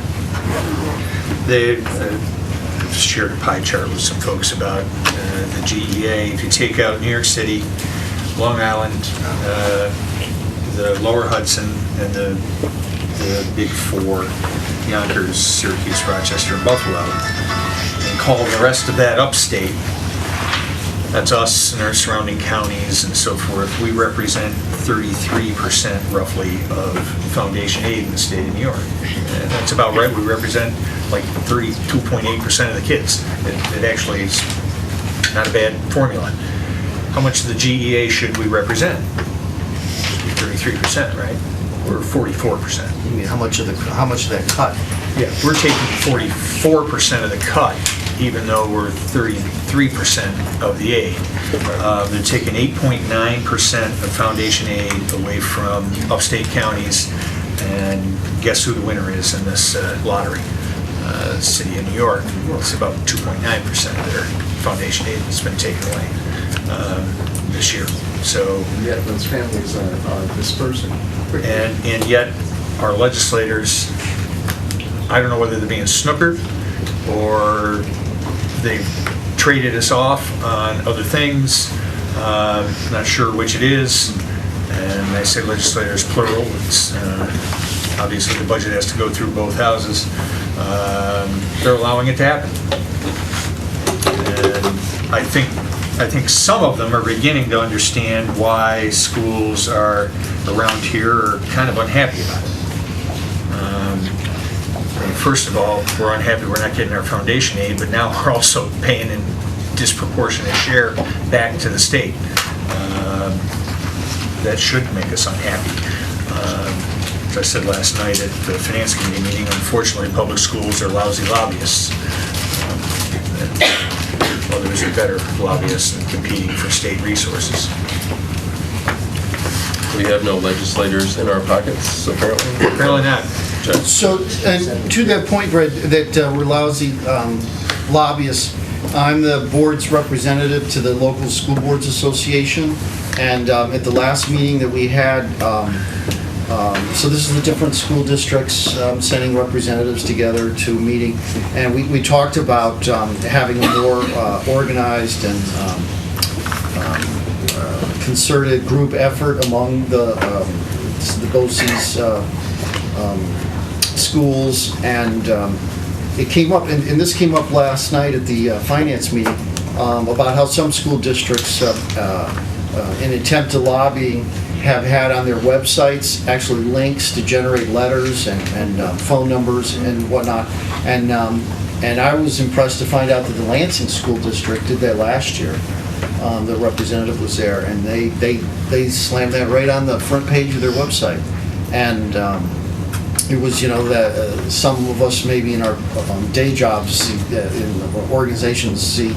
they shared a pie chart with some folks about the GEA. If you take out New York City, Long Island, the Lower Hudson, and the Big Four, Yonkers, Syracuse, Rochester, and Buffalo, and call the rest of that upstate, that's us and our surrounding counties and so forth. We represent 33% roughly of foundation aid in the state of New York. And that's about right. We represent like 32.8% of the kids. It actually is not a bad formula. How much of the GEA should we represent? Should be 33%, right? Or 44%. You mean how much of that cut? Yeah, we're taking 44% of the cut, even though we're 33% of the aid. They're taking 8.9% of foundation aid away from upstate counties, and guess who the winner is in this lottery? The city of New York. It's about 2.9% of their foundation aid that's been taken away this year. So yet those families are dispersing. and yet our legislators, I don't know whether they're being snookered or they've traded us off on other things. Not sure which it is. And I say legislators plural. It's obviously the budget has to go through both houses. They're allowing it to happen. And I think some of them are beginning to understand why schools are around here are kind of unhappy about it. First of all, we're unhappy we're not getting our foundation aid, but now we're also paying in disproportionate share back to the state. That should make us unhappy. As I said last night at the Finance Committee meeting, unfortunately, public schools are lousy lobbyists. Others are better lobbyists and competing for state resources. We have no legislators in our pockets, apparently. Apparently not. So, and to that point, Brad, that we're lousy lobbyists, I'm the board's representative to the local school boards association, and at the last meeting that we had, so this is the different school districts sending representatives together to a meeting, and we talked about having a more organized and concerted group effort among the BOCES schools, and it came up, and this came up last night at the finance meeting, about how some school districts, in attempt to lobby, have had on their websites actually links to generate letters and phone numbers and whatnot. And I was impressed to find out that the Lansing School District did that last year. The representative was there, and they slammed that right on the front page of their website. And it was, that some of us maybe in our day jobs in organizations see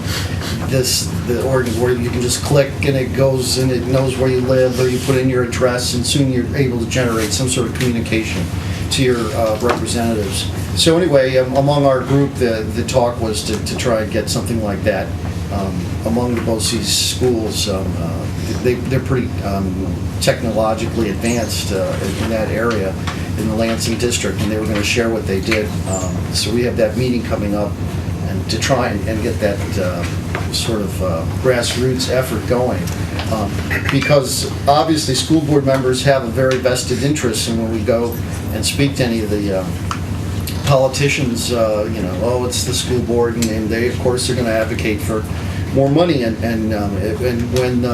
the organs where you can just click and it goes and it knows where you live, or you put in your address, and soon you're able to generate some sort of communication to your representatives. So anyway, among our group, the talk was to try and get something like that among the BOCES schools. They're pretty technologically advanced in that area in the Lansing district, and they were going to share what they did. So we have that meeting coming up, and to try and get that sort of grassroots effort going. Because obviously school board members have a very vested interest in when we go and speak to any of the politicians, it's the school board, and they of course are going to advocate for more money, and when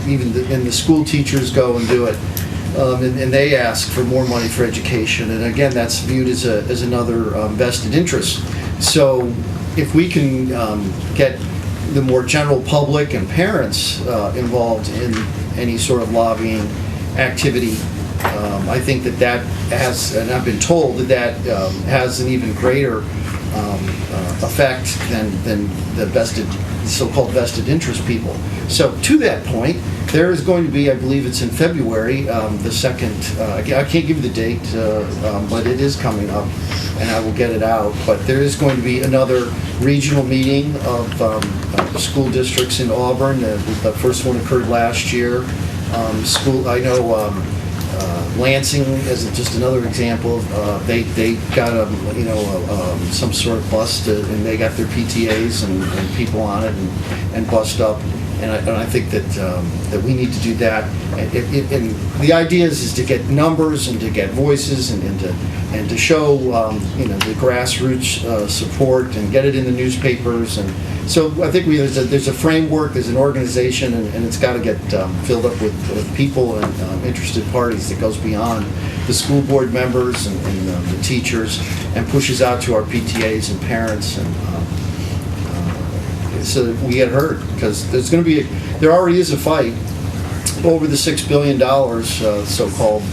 even the school teachers go and do it, and they ask for more money for education, and again that's viewed as another vested interest. So if we can get the more general public and parents involved in any sort of lobbying activity, I think that has, and I've been told that has an even greater effect than the so-called vested interest people. So to that point, there is going to be, I believe it's in February, the second, I can't give you the date, but it is coming up, and I will get it out. But there is going to be another regional meeting of school districts in Auburn. The first one occurred last year. Lansing is just another example. They got some sort of bus, and they got their PTAs and people on it and bussed up. And I think that we need to do that. And the idea is to get numbers and to get voices and to show the grassroots support and get it in the newspapers. And so I think there's a framework, there's an organization, and it's got to get filled up with people and interested parties that goes beyond the school board members and the teachers, and pushes out to our PTAs and parents, and so that we get heard, because there already is a fight over the $6 billion so-called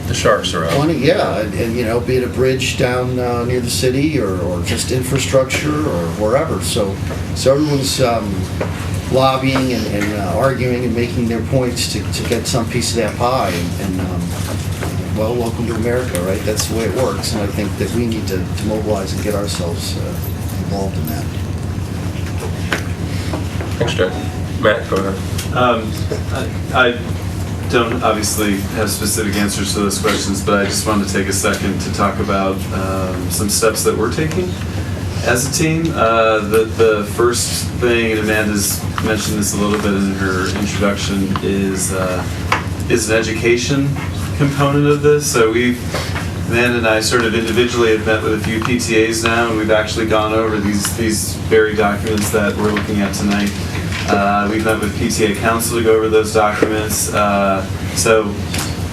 the sharks are out. Money, yeah, and be it a bridge down near the city or just infrastructure or wherever. So everyone's lobbying and arguing and making their points to get some piece of that pie. Well, welcome to America, right? That's the way it works, and I think that we need to mobilize and get ourselves involved in that. Thanks, Jack. Matt, go ahead. I don't obviously have specific answers to those questions, but I just wanted to take a second to talk about some steps that we're taking as a team. The first thing, and Amanda's mentioned this a little bit in her introduction, is an education component of this. So Amanda and I sort of individually have met with a few PTAs now, and we've actually gone over these very documents that we're looking at tonight. We've met with PTA Council to go over those documents. So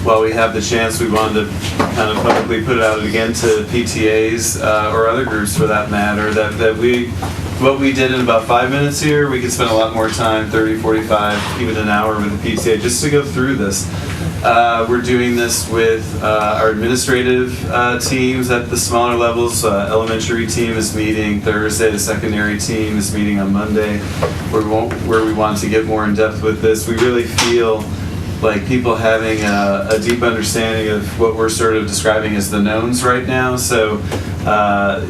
while we have the chance, we wanted to kind of publicly put it out again to PTAs or other groups for that matter, that we what we did in about 5 minutes here, we could spend a lot more time, 30, 45, even an hour with the PTA just to go through this. We're doing this with our administrative teams at the smaller levels. Elementary team is meeting Thursday. The secondary team is meeting on Monday, where we want to get more in depth with this. We really feel like people having a deep understanding of what we're sort of describing as the knowns right now. So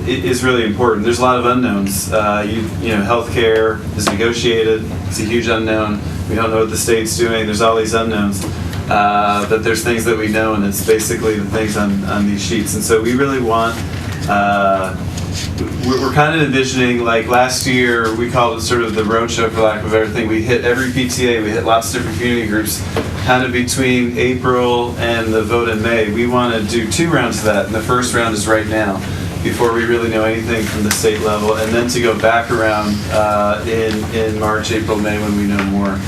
it is really important. There's a lot of unknowns. You know, healthcare is negotiated. It's a huge unknown. We don't know what the state's doing. There's all these unknowns. But there's things that we know, and it's basically the things on these sheets. And so we really want, we're kind of envisioning, like last year, we called it sort of the roadshow for lack of everything. We hit every PTA, we hit lots of different community groups, kind of between April and the vote in May. We want to do 2 rounds of that, and the first round is right now, before we really know anything from the state level, and then to go back around in March, April, May when we know more.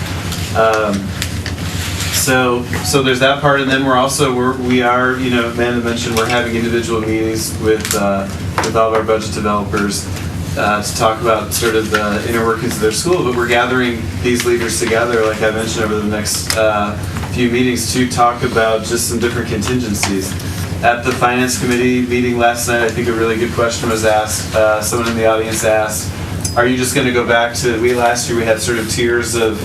So there's that part, and then we are, you know, Amanda mentioned we're having individual meetings with all of our budget developers to talk about sort of the inner workings of their school, but we're gathering these leaders together, like I mentioned, over the next few meetings to talk about just some different contingencies. At the Finance Committee meeting last night, I think a really good question was asked. Someone in the audience asked, are you just going to go back to, last year we had sort of tiers of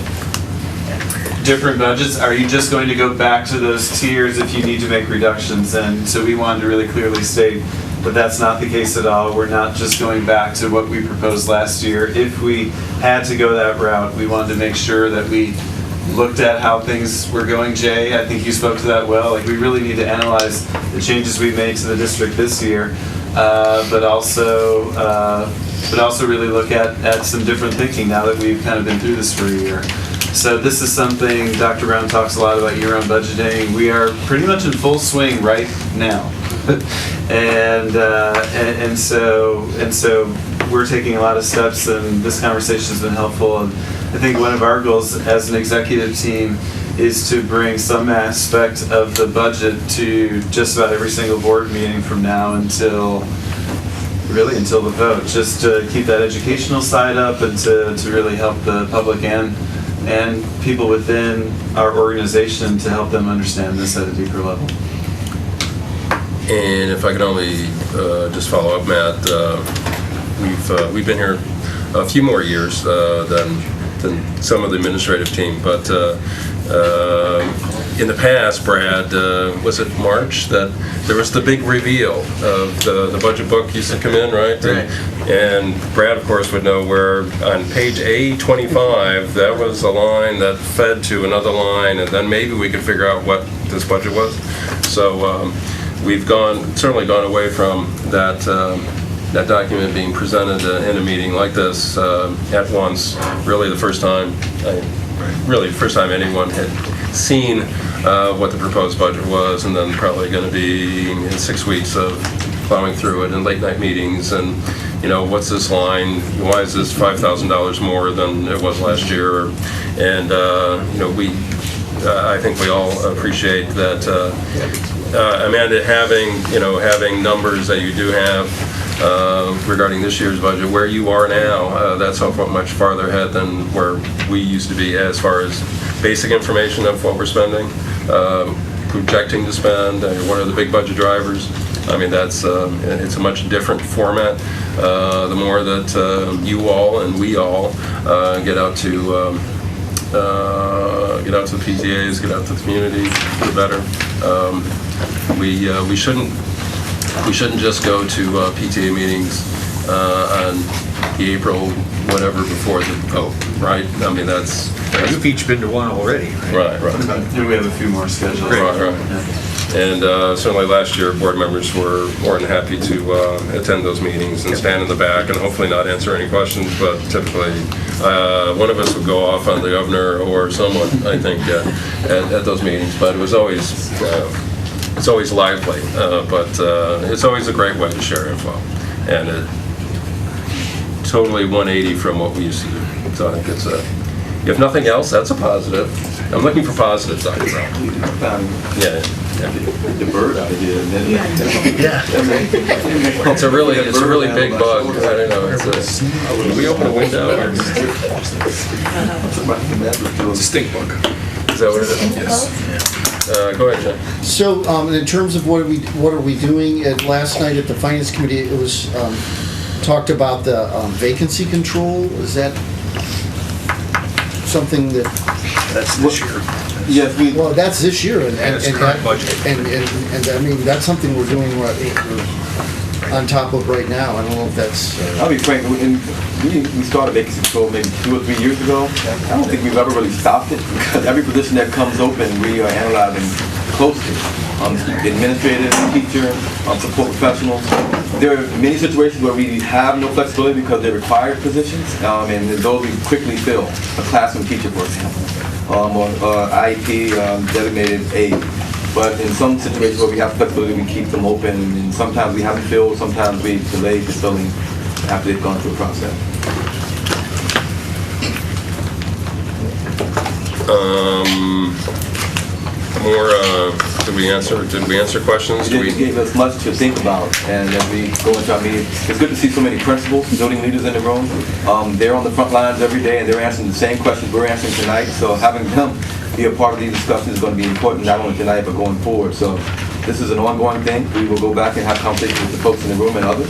different budgets. Are you just going to go back to those tiers if you need to make reductions? And so we wanted to really clearly state that that's not the case at all. We're not just going back to what we proposed last year. If we had to go that route, we wanted to make sure that we looked at how things were going. Jay, I think you spoke to that well. Like, we really need to analyze the changes we made to the district this year, but also really look at some different thinking now that we've kind of been through this for a year. So this is something Dr. Brown talks a lot about year-round budgeting. We are pretty much in full swing right now, and so we're taking a lot of steps, and this conversation has been helpful. And I think one of our goals as an executive team is to bring some aspect of the budget to just about every single board meeting from now until the vote, just to keep that educational side up and to really help the public and people within our organization to help them understand this at a deeper level. And if I could only just follow up, Matt, we've been here a few more years than some of the administrative team, but in the past, Brad, was it March that there was the big reveal of the budget book used to come in, right? Right. And Brad, of course, would know where on page A25, that was a line that fed to another line, and then maybe we could figure out what this budget was. So we've certainly gone away from that document being presented in a meeting like this at once. Really the first time anyone had seen what the proposed budget was, and then probably going to be in 6 weeks of plowing through it in late night meetings and, you know, what's this line? Why is this $5,000 more than it was last year? And you know, I think we all appreciate that, Amanda, having numbers that you do have regarding this year's budget, where you are now, that's much farther ahead than where we used to be as far as basic information of what we're spending, projecting to spend, what are the big budget drivers. I mean, it's a much different format. The more that you all and we all get out to the PTAs, get out to the community, the better. We shouldn't just go to PTA meetings on the April whatever before the vote, right? I mean, that's you've each been to one already, right? Right. And we have a few more scheduled. Right. Yeah. And certainly last year, board members were more than happy to attend those meetings and stand in the back and hopefully not answer any questions, but typically one of us would go off on the governor or someone, I think, at those meetings. But it was always, it's always lively, but it's always a great way to share info. And it totally 180 from what we used to do. So I think it's if nothing else, that's a positive. I'm looking for positives, Dr. Brown. Yeah. The bird out of here. Yeah. It's a really big bug. I don't know. Can we open a window? It's a stink bug. Is that what it is? Yes. Go ahead, Jen. So, in terms of what are we doing, last night at the Finance Committee, it was talked about the vacancy control. Is that something that... That's this year. Yes, well, that's this year, and it's current budget. And I mean, that's something we're doing we're on top of right now. I don't know if that's... I'll be frank, we started vacancy control maybe 2 or 3 years ago. I don't think we've ever really stopped it, because every position that comes open, we are analyzing closely. Administrative, teacher, support professionals. There are many situations where we have no flexibility because they're required positions, and those we quickly fill. A classroom teacher, for example, or IEP designated aide. But in some situations where we have flexibility, we keep them open, and sometimes we haven't filled, sometimes we delay the filling after they've gone through a process. Did we answer questions? You gave us much to think about, and as we go into our meeting, it's good to see so many principals and building leaders in the room. They're on the front lines every day, and they're answering the same questions we're answering tonight, so having them be a part of these discussions is going to be important, not only tonight, but going forward. So this is an ongoing thing. We will go back and have conversations with the folks in the room and others,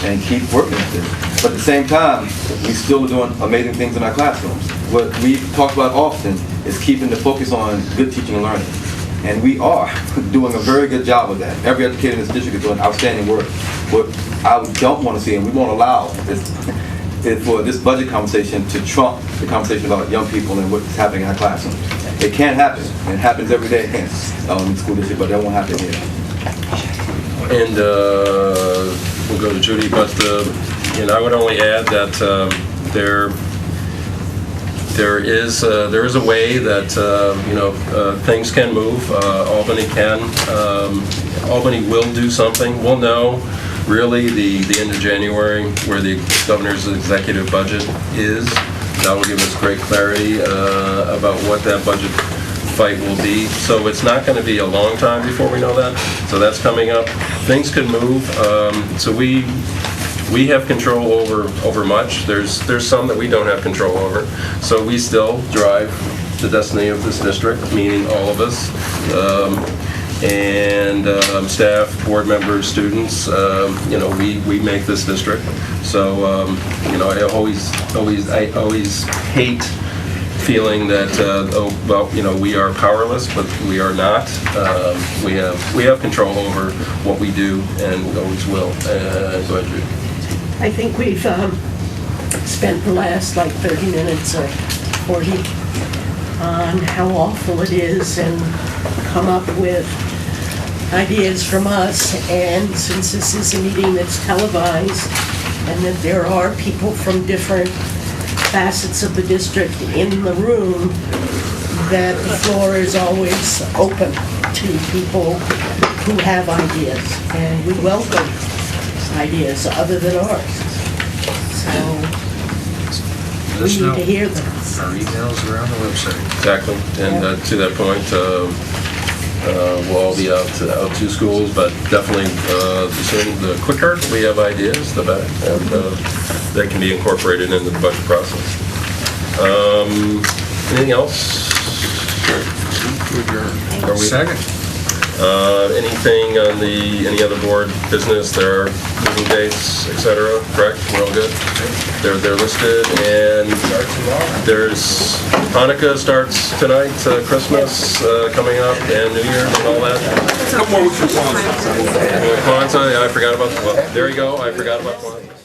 and keep working at this. But at the same time, we still are doing amazing things in our classrooms. What we talk about often is keeping the focus on good teaching and learning. And we are doing a very good job of that. Every educator in this district is doing outstanding work. What I don't want to see, and we won't allow, is for this budget conversation to trump the conversation about young people and what's happening in our classrooms. It can happen. It happens every day in the school district, but that won't happen here. And we'll go to Judy, but I would only add that there is a way that things can move. Albany will do something. We'll know really the end of January where the governor's executive budget is. That will give us great clarity about what that budget fight will be. So it's not going to be a long time before we know that. So that's coming up. Things could move. So we have control over much. There's some that we don't have control over. So we still drive the destiny of this district, meaning all of us, and staff, board members, students. We make this district. So I always hate feeling that we are powerless, but we are not. We have control over what we do, and we always will. Go ahead, Judy. I think we've spent the last 30 minutes or 40 on how awful it is and come up with ideas from us. And since this is a meeting that's televised and that there are people from different facets of the district in the room, that the floor is always open to people who have ideas. And we welcome ideas other than ours. So we need to hear them. Our emails are on the website. Exactly. And to that point, we'll all be out to schools, but definitely the quicker we have ideas, the better. And that can be incorporated into the budget process. Anything else? Are we Second. Anything on any other board business? There are meeting dates, etc. Correct? We're all good. They're listed, and there's Hanukkah starts tonight, Christmas coming up, and New Year's and all that. A couple more weeks for Kwanzaa. Kwanzaa, yeah, I forgot about. Well, there you go. I forgot about Kwanzaa.